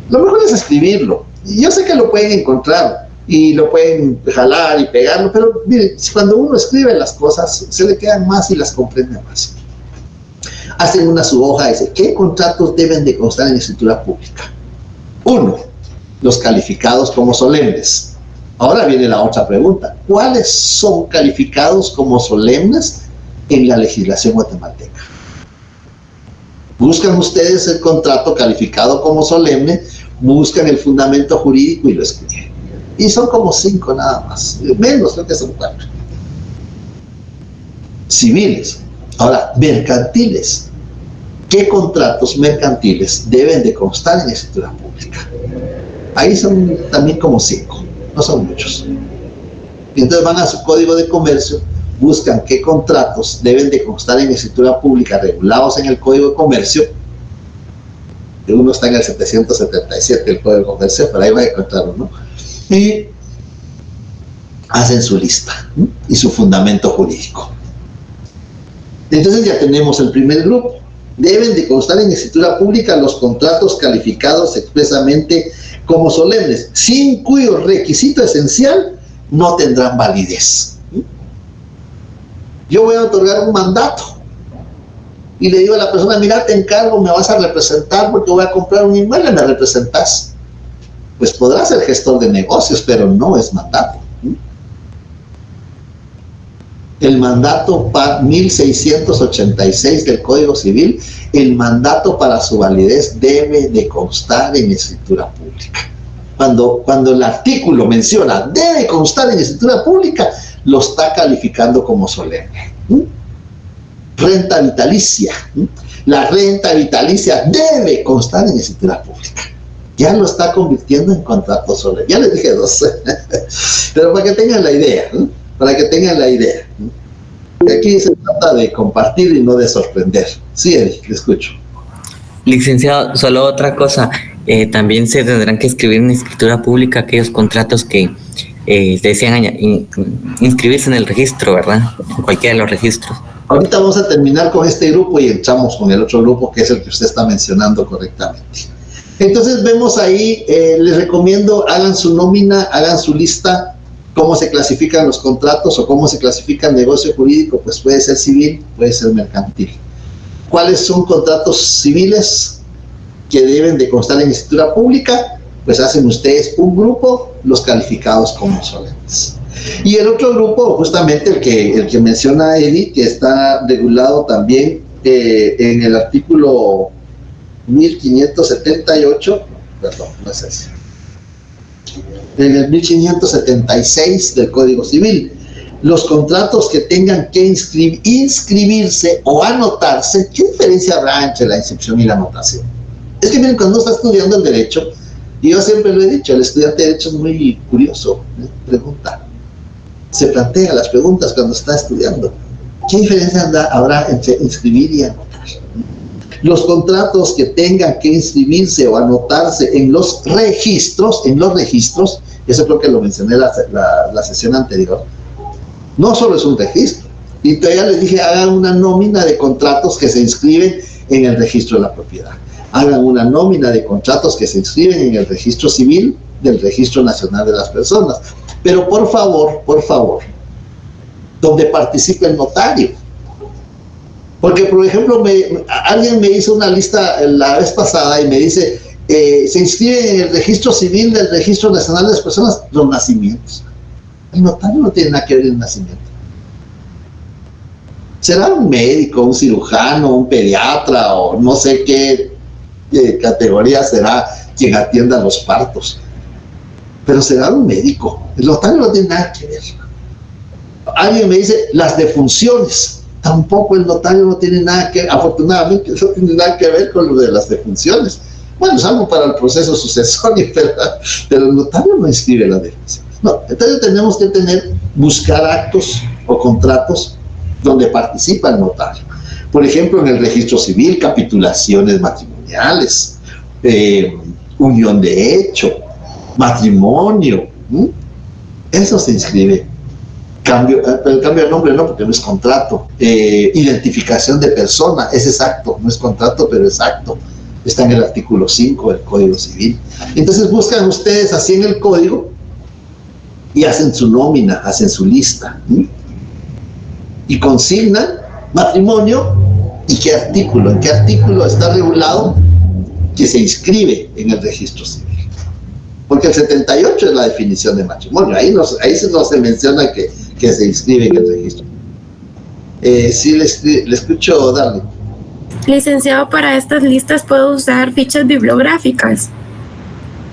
Lo mejor es escribirlo. Yo sé que lo pueden encontrar y lo pueden jalar y pegarlo, pero miren, cuando uno escribe las cosas, se le quedan más y las comprende más. Hacen una su hoja y dice, ¿qué contratos deben de constar en escritura pública? 1. Los calificados como solemnes. Ahora viene la otra pregunta. ¿Cuáles son calificados como solemnes en la legislación guatemalteca? Buscan ustedes el contrato calificado como solemne, buscan el fundamento jurídico y lo escriben. Y son como 5 nada más. Menos, creo que son 4. Civiles. Ahora, mercantiles. ¿Qué contratos mercantiles deben de constar en escritura pública? Ahí son también como 5. No son muchos. Y entonces van a su código de comercio, buscan qué contratos deben de constar en escritura pública regulados en el código de comercio. Uno está en el 777 del código de comercio, pero ahí va a encontrar uno. Y hacen su lista, ¿no? Y su fundamento jurídico. Entonces ya tenemos el primer grupo. Deben de constar en escritura pública los contratos calificados expresamente como solemnes, sin cuyo requisito esencial no tendrán validez. Yo voy a otorgar un mandato y le digo a la persona, mira, te encargo, me vas a representar porque voy a comprar un inmueble, me representas. Pues podrás ser gestor de negocios, pero no es mandato. El mandato 1686 del Código Civil, el mandato para su validez debe de constar en escritura pública. Cuando el artículo menciona debe constar en escritura pública, lo está calificando como solemne. Renta vitalicia. La renta vitalicia debe constar en escritura pública. Ya lo está convirtiendo en contrato solemne. Ya les dije 2. Pero para que tengan la idea, ¿no? Para que tengan la idea. Aquí se trata de compartir y no de sorprender. Sí, Eric, le escucho. Licenciado, solo otra cosa. También se tendrán que escribir en escritura pública aquellos contratos que desean inscribirse en el registro, ¿verdad? En cualquiera de los registros. Ahorita vamos a terminar con este grupo y entramos con el otro grupo, que es el que usted está mencionando correctamente. Entonces vemos ahí, les recomiendo, hagan su nómina, hagan su lista, cómo se clasifican los contratos o cómo se clasifica el negocio jurídico, pues puede ser civil, puede ser mercantil. ¿Cuáles son contratos civiles que deben de constar en escritura pública? Pues hacen ustedes un grupo, los calificados como solemnes. Y el otro grupo, justamente el que menciona Eddie, que está regulado también en el artículo 1578, perdón, no es ese, en el 1576 del Código Civil. Los contratos que tengan que inscribirse o anotarse, ¿qué diferencia habrá entre la inscripción y la anotación? Es que miren, cuando uno está estudiando el derecho, y yo siempre lo he dicho, el estudiante de derecho es muy curioso, pregunta, se plantea las preguntas cuando está estudiando. ¿Qué diferencia habrá entre inscribir y anotar? Los contratos que tengan que inscribirse o anotarse en los registros, eso creo que lo mencioné la sesión anterior, no solo es un registro, y todavía les dije, hagan una nómina de contratos que se inscriben en el registro de la propiedad, hagan una nómina de contratos que se inscriben en el registro civil del Registro Nacional de las Personas, pero por favor, donde participe el notario. Porque, por ejemplo, alguien me hizo una lista la vez pasada y me dice, se inscribe en el registro civil del Registro Nacional de las Personas los nacimientos. El notario no tiene nada que ver el nacimiento. Será un médico, un cirujano, un pediatra o no sé qué categoría será quien atienda los partos. Pero será un médico. El notario no tiene nada que ver. Alguien me dice, las defunciones. Tampoco el notario no tiene nada que, afortunadamente, no tiene nada que ver con lo de las defunciones. Bueno, es algo para el proceso sucesorio, pero el notario no inscribe las defunciones. No, entonces tenemos que buscar actos o contratos donde participa el notario. Por ejemplo, en el registro civil, capitulaciones matrimoniales, unión de hecho, matrimonio, eso se inscribe. El cambio de nombre no, porque no es contrato. Identificación de persona, es exacto, no es contrato, pero es acto. Está en el artículo 5 del Código Civil. Entonces buscan ustedes así en el código y hacen su nómina, hacen su lista, y consignan matrimonio y en qué artículo está regulado que se inscribe en el registro civil. Porque el 78 es la definición de matrimonio, ahí no se menciona que se inscribe en el registro. Sí, le escucho, Darle. Licenciado, para estas listas puedo usar fichas bibliográficas.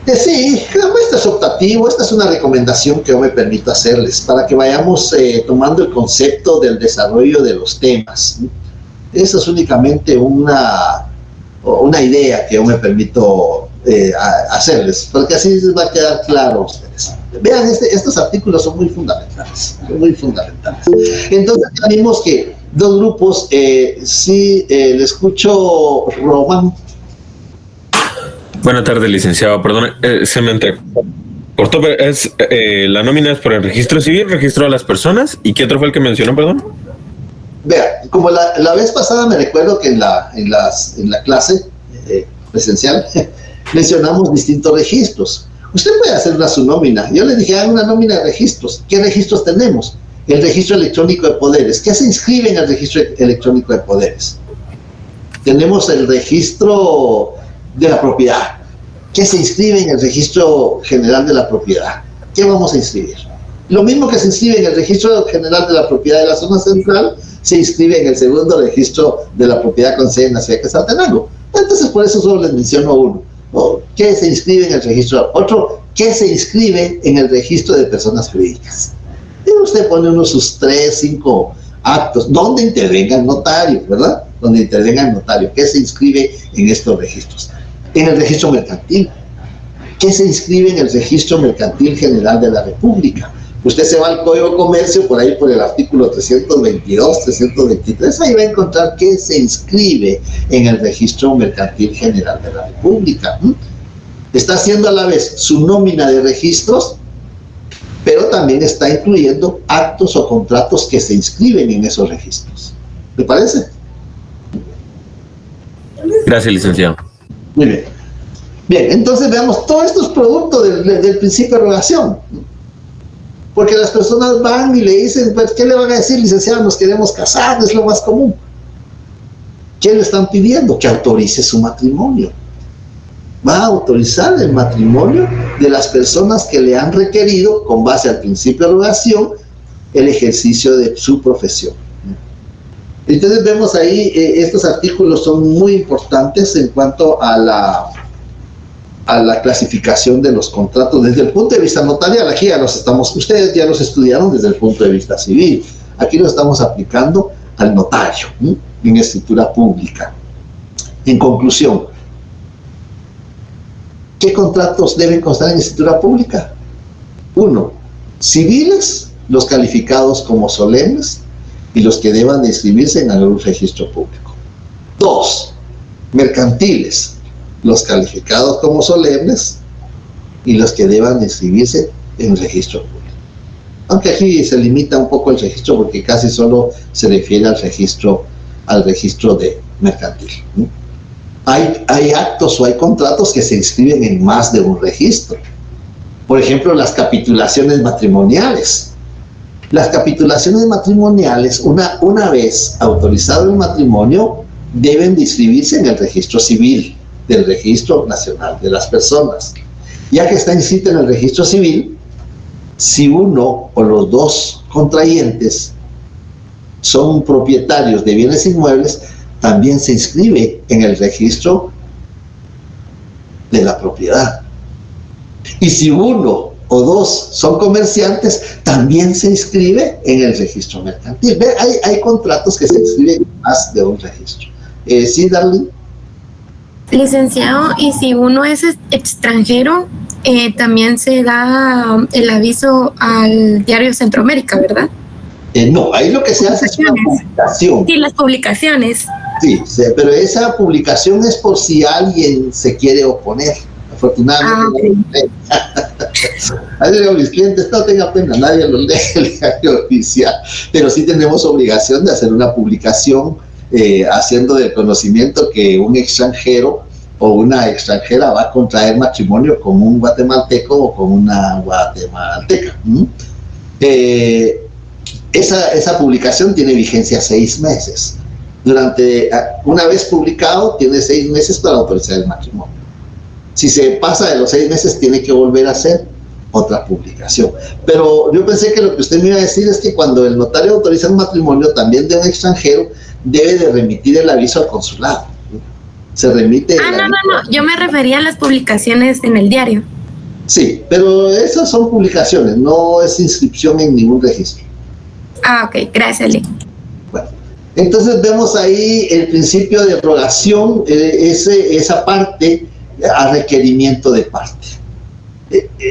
Sí, esto es optativo, esta es una recomendación que yo me permito hacerles para que vayamos tomando el concepto del desarrollo de los temas. Eso es únicamente una idea que yo me permito hacerles, porque así les va a quedar claro a ustedes. Vean, estos artículos son muy fundamentales, Entonces ya vimos que dos grupos, le escucho, Román. Buenas tardes, licenciado, perdón, se me entrecortó, pero la nómina es por el registro civil, registro de las personas, ¿y qué otro fue el que mencionó, perdón? Vea, como la vez pasada me recuerdo que en la clase presencial mencionamos distintos registros. Usted puede hacer su nómina. Yo le dije, haga una nómina de registros. ¿Qué registros tenemos? El registro electrónico de poderes. ¿Qué se inscribe en el registro electrónico de poderes? Tenemos el registro de la propiedad. ¿Qué se inscribe en el registro general de la propiedad? ¿Qué vamos a inscribir? Lo mismo que se inscribe en el registro general de la propiedad de la zona central, se inscribe en el segundo registro de la propiedad con sede en la ciudad de Quetzaltenango. Entonces, por eso solo les menciono uno. ¿Qué se inscribe en el registro? Otro, ¿qué se inscribe en el registro de personas jurídicas? Y usted pone sus 3, 5 actos, donde intervenga el notario, ¿verdad? Donde intervenga el notario. ¿Qué se inscribe en estos registros? En el registro mercantil. ¿Qué se inscribe en el registro mercantil general de la República? Usted se va al Código de Comercio, por ahí por el artículo 322, 323, ahí va a encontrar qué se inscribe en el registro mercantil general de la República. Está haciendo a la vez su nómina de registros, pero también está incluyendo actos o contratos que se inscriben en esos registros. ¿Le parece? Gracias, licenciado. Muy bien. Bien, entonces veamos, todo esto es producto del principio de rogación. Porque las personas van y le dicen, pues, ¿qué le van a decir, licenciado? Nos queremos casar, es lo más común. ¿Qué le están pidiendo? Que autorice su matrimonio. Va a autorizar el matrimonio de las personas que le han requerido, con base al principio de rogación, el ejercicio de su profesión. Entonces vemos ahí, estos artículos son muy importantes en cuanto a la clasificación de los contratos desde el punto de vista notarial. Aquí ustedes ya los estudiaron desde el punto de vista civil. Aquí lo estamos aplicando al notario, en escritura pública. En conclusión, ¿qué contratos deben constar en escritura pública? 1. Civiles, los calificados como solemnes y los que deban de inscribirse en algún registro público. 2. Mercantiles, los calificados como solemnes y los que deban de inscribirse en el registro público. Aunque aquí se limita un poco el registro porque casi solo se refiere al registro de mercantil. Hay actos o hay contratos que se inscriben en más de un registro. Por ejemplo, las capitulaciones matrimoniales. Las capitulaciones matrimoniales, una vez autorizado el matrimonio, deben de inscribirse en el registro civil del Registro Nacional de las Personas. Ya que está inscrito en el registro civil, si uno o los dos contrayentes son propietarios de bienes inmuebles, también se inscribe en el registro de la propiedad. Y si uno o dos son comerciantes, también se inscribe en el registro mercantil. Hay contratos que se inscriben en más de un registro. ¿Sí, Darlene? Licenciado, y si uno es extranjero, también se da el aviso al Diario Centroamérica, ¿verdad? No, ahí lo que se hace es una publicación. Sí, las publicaciones. Sí, pero esa publicación es por si alguien se quiere oponer. Afortunadamente, ahí digo a mis clientes, no tenga pena, nadie los lee el diario oficial, pero sí tenemos obligación de hacer una publicación haciendo del conocimiento que un extranjero o una extranjera va a contraer matrimonio con un guatemalteco o con una guatemalteca. Esa publicación tiene vigencia 6 meses. Una vez publicado, tiene 6 meses para autorizar el matrimonio. Si se pasa de los 6 meses, tiene que volver a hacer otra publicación. Pero yo pensé que lo que usted me iba a decir es que cuando el notario autoriza un matrimonio también de un extranjero, debe de remitir el aviso al consulado. Se remite... No, yo me refería a las publicaciones en el diario. Sí, pero esas son publicaciones, no es inscripción en ningún registro. Ok, gracias, Lee. Bueno, entonces vemos ahí el principio de rogación, esa parte a requerimiento de parte.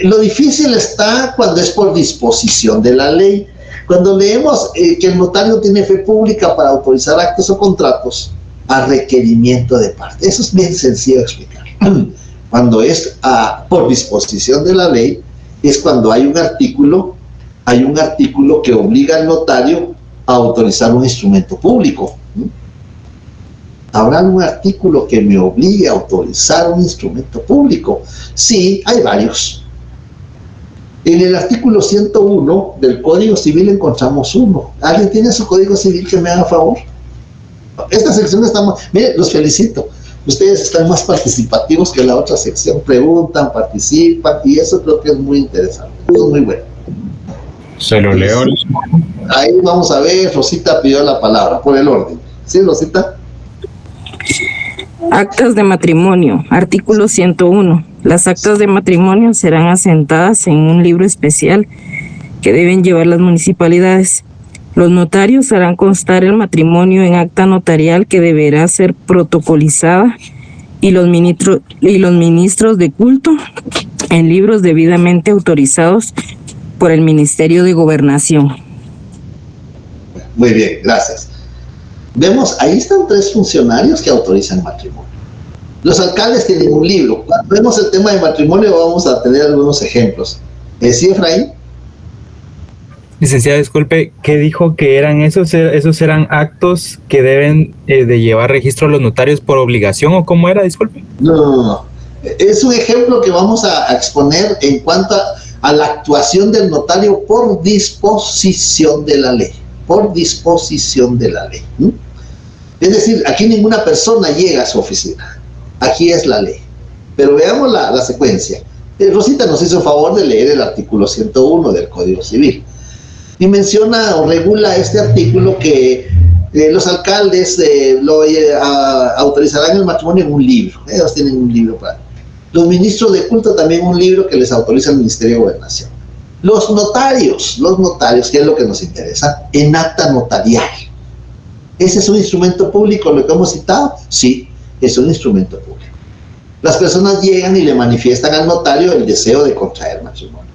Lo difícil está cuando es por disposición de la ley. Cuando leemos que el notario tiene fe pública para autorizar actos o contratos a requerimiento de parte, eso es bien sencillo de explicar. Cuando es por disposición de la ley, es cuando hay un artículo que obliga al notario a autorizar un instrumento público. ¿Habrá algún artículo que me obligue a autorizar un instrumento público? Sí, hay varios. En el artículo 101 del Código Civil encontramos uno. ¿Alguien tiene su Código Civil que me haga favor? Esta sección está más... Mire, los felicito. Ustedes están más participativos que la otra sección. Preguntan, participan, y eso creo que es muy interesante. Eso es muy bueno. Se lo leo. Ahí vamos a ver, Rosita pidió la palabra, por el orden. ¿Sí, Rosita? Actas de matrimonio, artículo 101. Las actas de matrimonio serán asentadas en un libro especial que deben llevar las municipalidades. Los notarios harán constar el matrimonio en acta notarial que deberá ser protocolizada y los ministros de culto en libros debidamente autorizados por el Ministerio de Gobernación. Muy bien, gracias. Vemos, ahí están 3 funcionarios que autorizan matrimonio. Los alcaldes tienen un libro. Cuando vemos el tema de matrimonio vamos a tener algunos ejemplos. ¿Sí, Efraín? Licenciada, disculpe, ¿qué dijo que eran esos? ¿Esos eran actos que deben de llevar registro a los notarios por obligación o cómo era? Disculpe. No. Es un ejemplo que vamos a exponer en cuanto a la actuación del notario por disposición de la ley. Por disposición de la ley. Es decir, aquí ninguna persona llega a su oficina. Aquí es la ley. Pero veamos la secuencia. Rosita nos hizo favor de leer el artículo 101 del Código Civil. Y menciona o regula este artículo que Los alcaldes autorizarán el matrimonio en un libro. Ellos tienen un libro para... Los ministros de culto también un libro que les autoriza el Ministerio de Gobernación. Los notarios, que es lo que nos interesa, en acta notarial. ¿Ese es un instrumento público, lo que hemos citado? Sí, es un instrumento público. Las personas llegan y le manifiestan al notario el deseo de contraer matrimonio,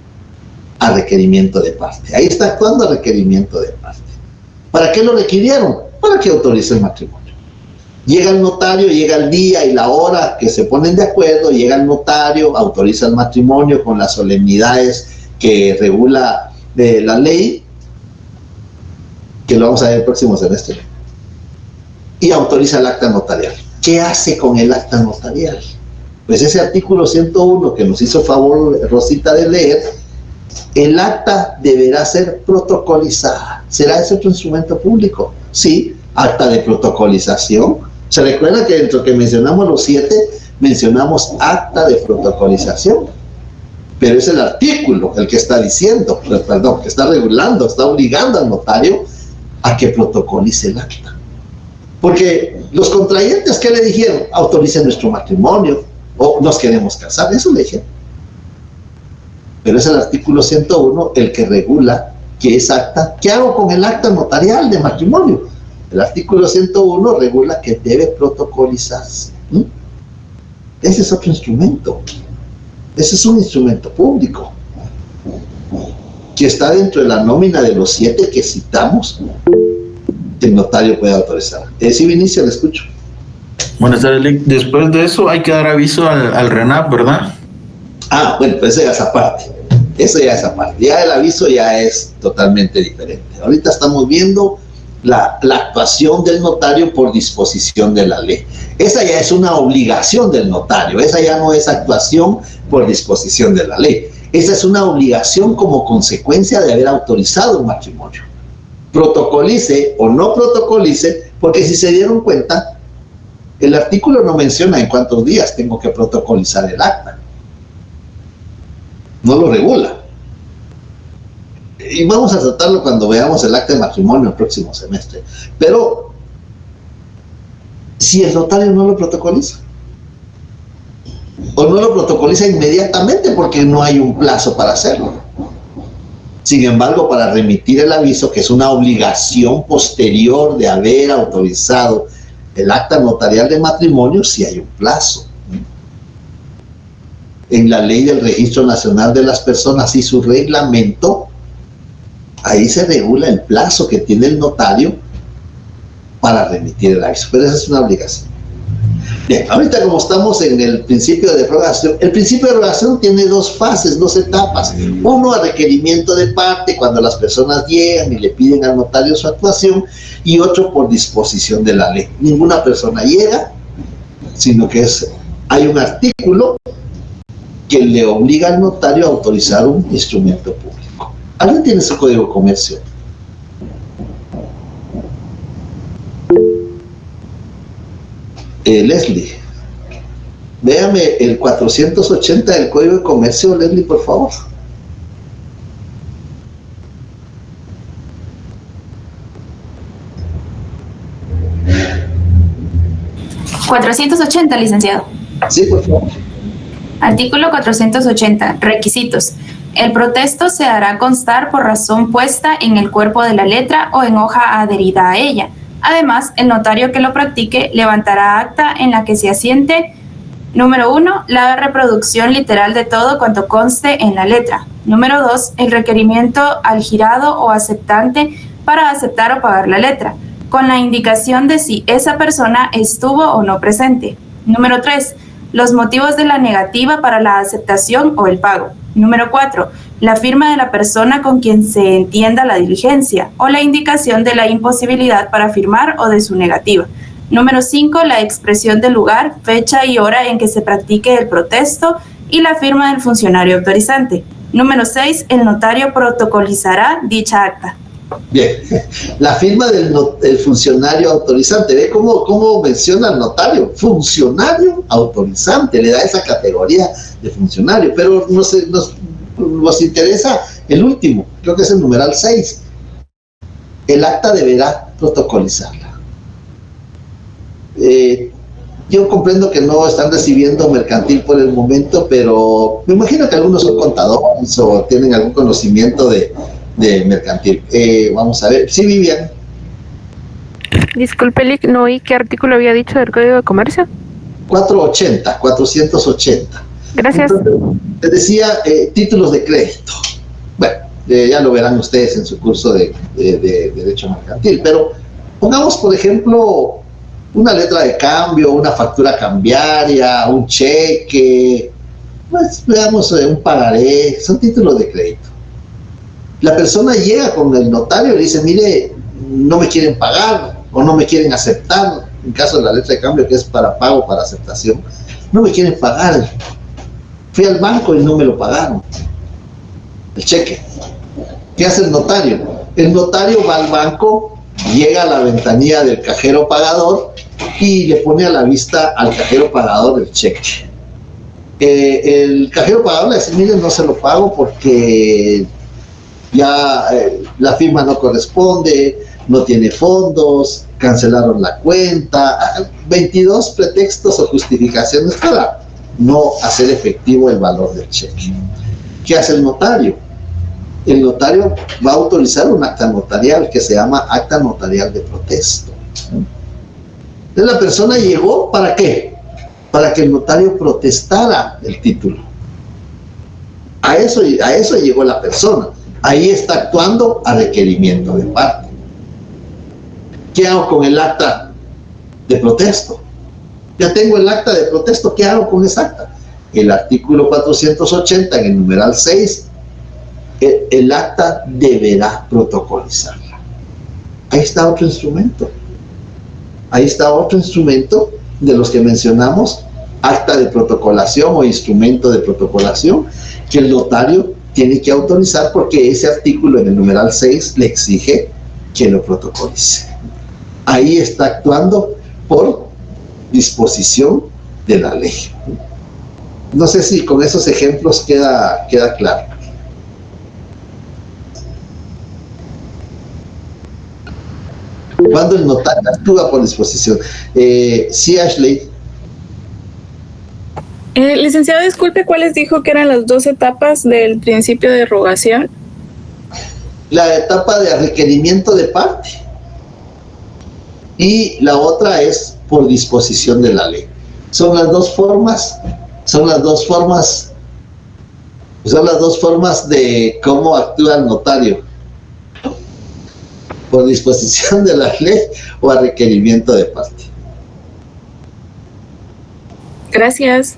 a requerimiento de parte. Ahí está actuando a requerimiento de parte. ¿Para qué lo requirieron? Para que autorice el matrimonio. Llega el notario, llega el día y la hora que se ponen de acuerdo, llega el notario, autoriza el matrimonio con las solemnidades que regula la ley, que lo vamos a ver el próximo semestre, y autoriza el acta notarial. ¿Qué hace con el acta notarial? Pues ese artículo 101 que nos hizo favor Rosita de leer, el acta deberá ser protocolizada. ¿Será ese otro instrumento público? Sí, acta de protocolización. ¿Se recuerda que dentro que mencionamos los 7, mencionamos acta de protocolización? Pero es el artículo el que está diciendo, perdón, que está regulando, está obligando al notario a que protocolice el acta. Porque los contrayentes, ¿qué le dijeron? Autoricen nuestro matrimonio, o nos queremos casar, eso le dijeron. Pero es el artículo 101 el que regula que es acta. ¿Qué hago con el acta notarial de matrimonio? El artículo 101 regula que debe protocolizarse. Ese es otro instrumento. Ese es un instrumento público que está dentro de la nómina de los 7 que citamos. El notario puede autorizar. Sí, Vinicio, le escucho. Buenas tardes. Después de eso hay que dar aviso al RENAP, ¿verdad? Ah, bueno, pues eso ya es aparte. Eso ya es aparte. Ya el aviso ya es totalmente diferente. Ahorita estamos viendo la actuación del notario por disposición de la ley. Esa ya es una obligación del notario. Esa ya no es actuación por disposición de la ley. Esa es una obligación como consecuencia de haber autorizado un matrimonio. Protocolice o no protocolice, porque si se dieron cuenta, el artículo no menciona en cuántos días tengo que protocolizar el acta. No lo regula. Y vamos a tratarlo cuando veamos el acta de matrimonio el próximo semestre. Pero, si el notario no lo protocoliza, o no lo protocoliza inmediatamente porque no hay un plazo para hacerlo. Sin embargo, para remitir el aviso, que es una obligación posterior de haber autorizado el acta notarial de matrimonio, sí hay un plazo. En la ley del Registro Nacional de las Personas y su reglamento, ahí se regula el plazo que tiene el notario para remitir el aviso, pero esa es una obligación. Bien, ahorita como estamos en el principio de derogación, el principio de derogación tiene 2 fases, 2 etapas. Uno, a requerimiento de parte, cuando las personas llegan y le piden al notario su actuación, y otro por disposición de la ley. Ninguna persona llega, sino que hay un artículo que le obliga al notario a autorizar un instrumento público. ¿Alguien tiene su código de comercio? Leslie, véame el 480 del Código de Comercio, Leslie, por favor. ¿480, licenciado? Sí, por favor. Artículo 480. Requisitos. El protesto se hará constar por razón puesta en el cuerpo de la letra o en hoja adherida a ella. Además, el notario que lo practique levantará acta en la que se asiente, número 1, la reproducción literal de todo cuanto conste en la letra. Número 2, el requerimiento al girado o aceptante para aceptar o pagar la letra, con la indicación de si esa persona estuvo o no presente. Número 3, los motivos de la negativa para la aceptación o el pago. Número 4, la firma de la persona con quien se entienda la diligencia o la indicación de la imposibilidad para firmar o de su negativa. Número 5, la expresión del lugar, fecha y hora en que se practique el protesto y la firma del funcionario autorizante. Número 6, el notario protocolizará dicha acta. Bien, la firma del funcionario autorizante. ¿Ve cómo menciona el notario? Funcionario autorizante, le da esa categoría de funcionario, pero nos interesa el último, creo que es el numeral 6. El acta deberá protocolizarla. Yo comprendo que no están recibiendo mercantil por el momento, pero me imagino que algunos son contadores o tienen algún conocimiento de mercantil. Vamos a ver. Sí, Vivian. Disculpe, Lick, no oí qué artículo había dicho del Código de Comercio. 480. Gracias. Entonces, les decía, títulos de crédito. Bueno, ya lo verán ustedes en su curso de Derecho Mercantil, pero pongamos, por ejemplo, una letra de cambio, una factura cambiaria, un cheque, pues veamos un pagaré, son títulos de crédito. La persona llega con el notario y le dice, mire, no me quieren pagar o no me quieren aceptar, en caso de la letra de cambio que es para pago, para aceptación, no me quieren pagar. Fui al banco y no me lo pagaron, el cheque. ¿Qué hace el notario? El notario va al banco, llega a la ventanilla del cajero pagador y le pone a la vista al cajero pagador el cheque. El cajero pagador le dice, mire, no se lo pago porque ya la firma no corresponde, no tiene fondos, cancelaron la cuenta, 22 pretextos o justificaciones para no hacer efectivo el valor del cheque. ¿Qué hace el notario? El notario va a autorizar un acta notarial que se llama acta notarial de protesto. Entonces la persona llegó, ¿para qué? Para que el notario protestara el título. A eso llegó la persona. Ahí está actuando a requerimiento de parte. ¿Qué hago con el acta de protesto? Ya tengo el acta de protesto, ¿qué hago con esa acta? El artículo 480 en el numeral 6, el acta deberá protocolizarla. Ahí está otro instrumento. Ahí está otro instrumento de los que mencionamos, acta de protocolación o instrumento de protocolación, que el notario tiene que autorizar porque ese artículo en el numeral 6 le exige que lo protocolice. Ahí está actuando por disposición de la ley. No sé si con esos ejemplos queda claro. Cuando el notario actúa por disposición. Sí, Ashley. Licenciado, disculpe, ¿cuáles dijo que eran las 2 etapas del principio de rogación? La etapa de requerimiento de parte y la otra es por disposición de la ley. Son las dos formas de cómo actúa el notario: por disposición de la ley o a requerimiento de parte. Gracias.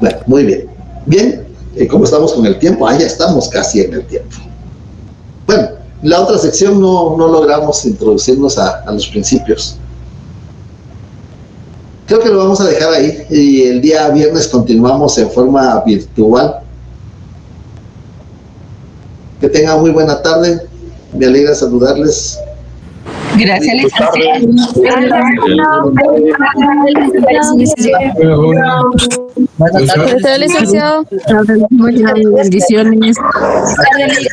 Bueno, muy bien. Bien, ¿cómo estamos con el tiempo? Ya estamos casi en el tiempo. Bueno, la otra sección no logramos introducirnos a los principios. Creo que lo vamos a dejar ahí y el día viernes continuamos en forma virtual. Que tengan muy buena tarde. Me alegra saludarles. Gracias, licenciado. Buenas tardes, licenciado. Bendiciones. Buenas tardes.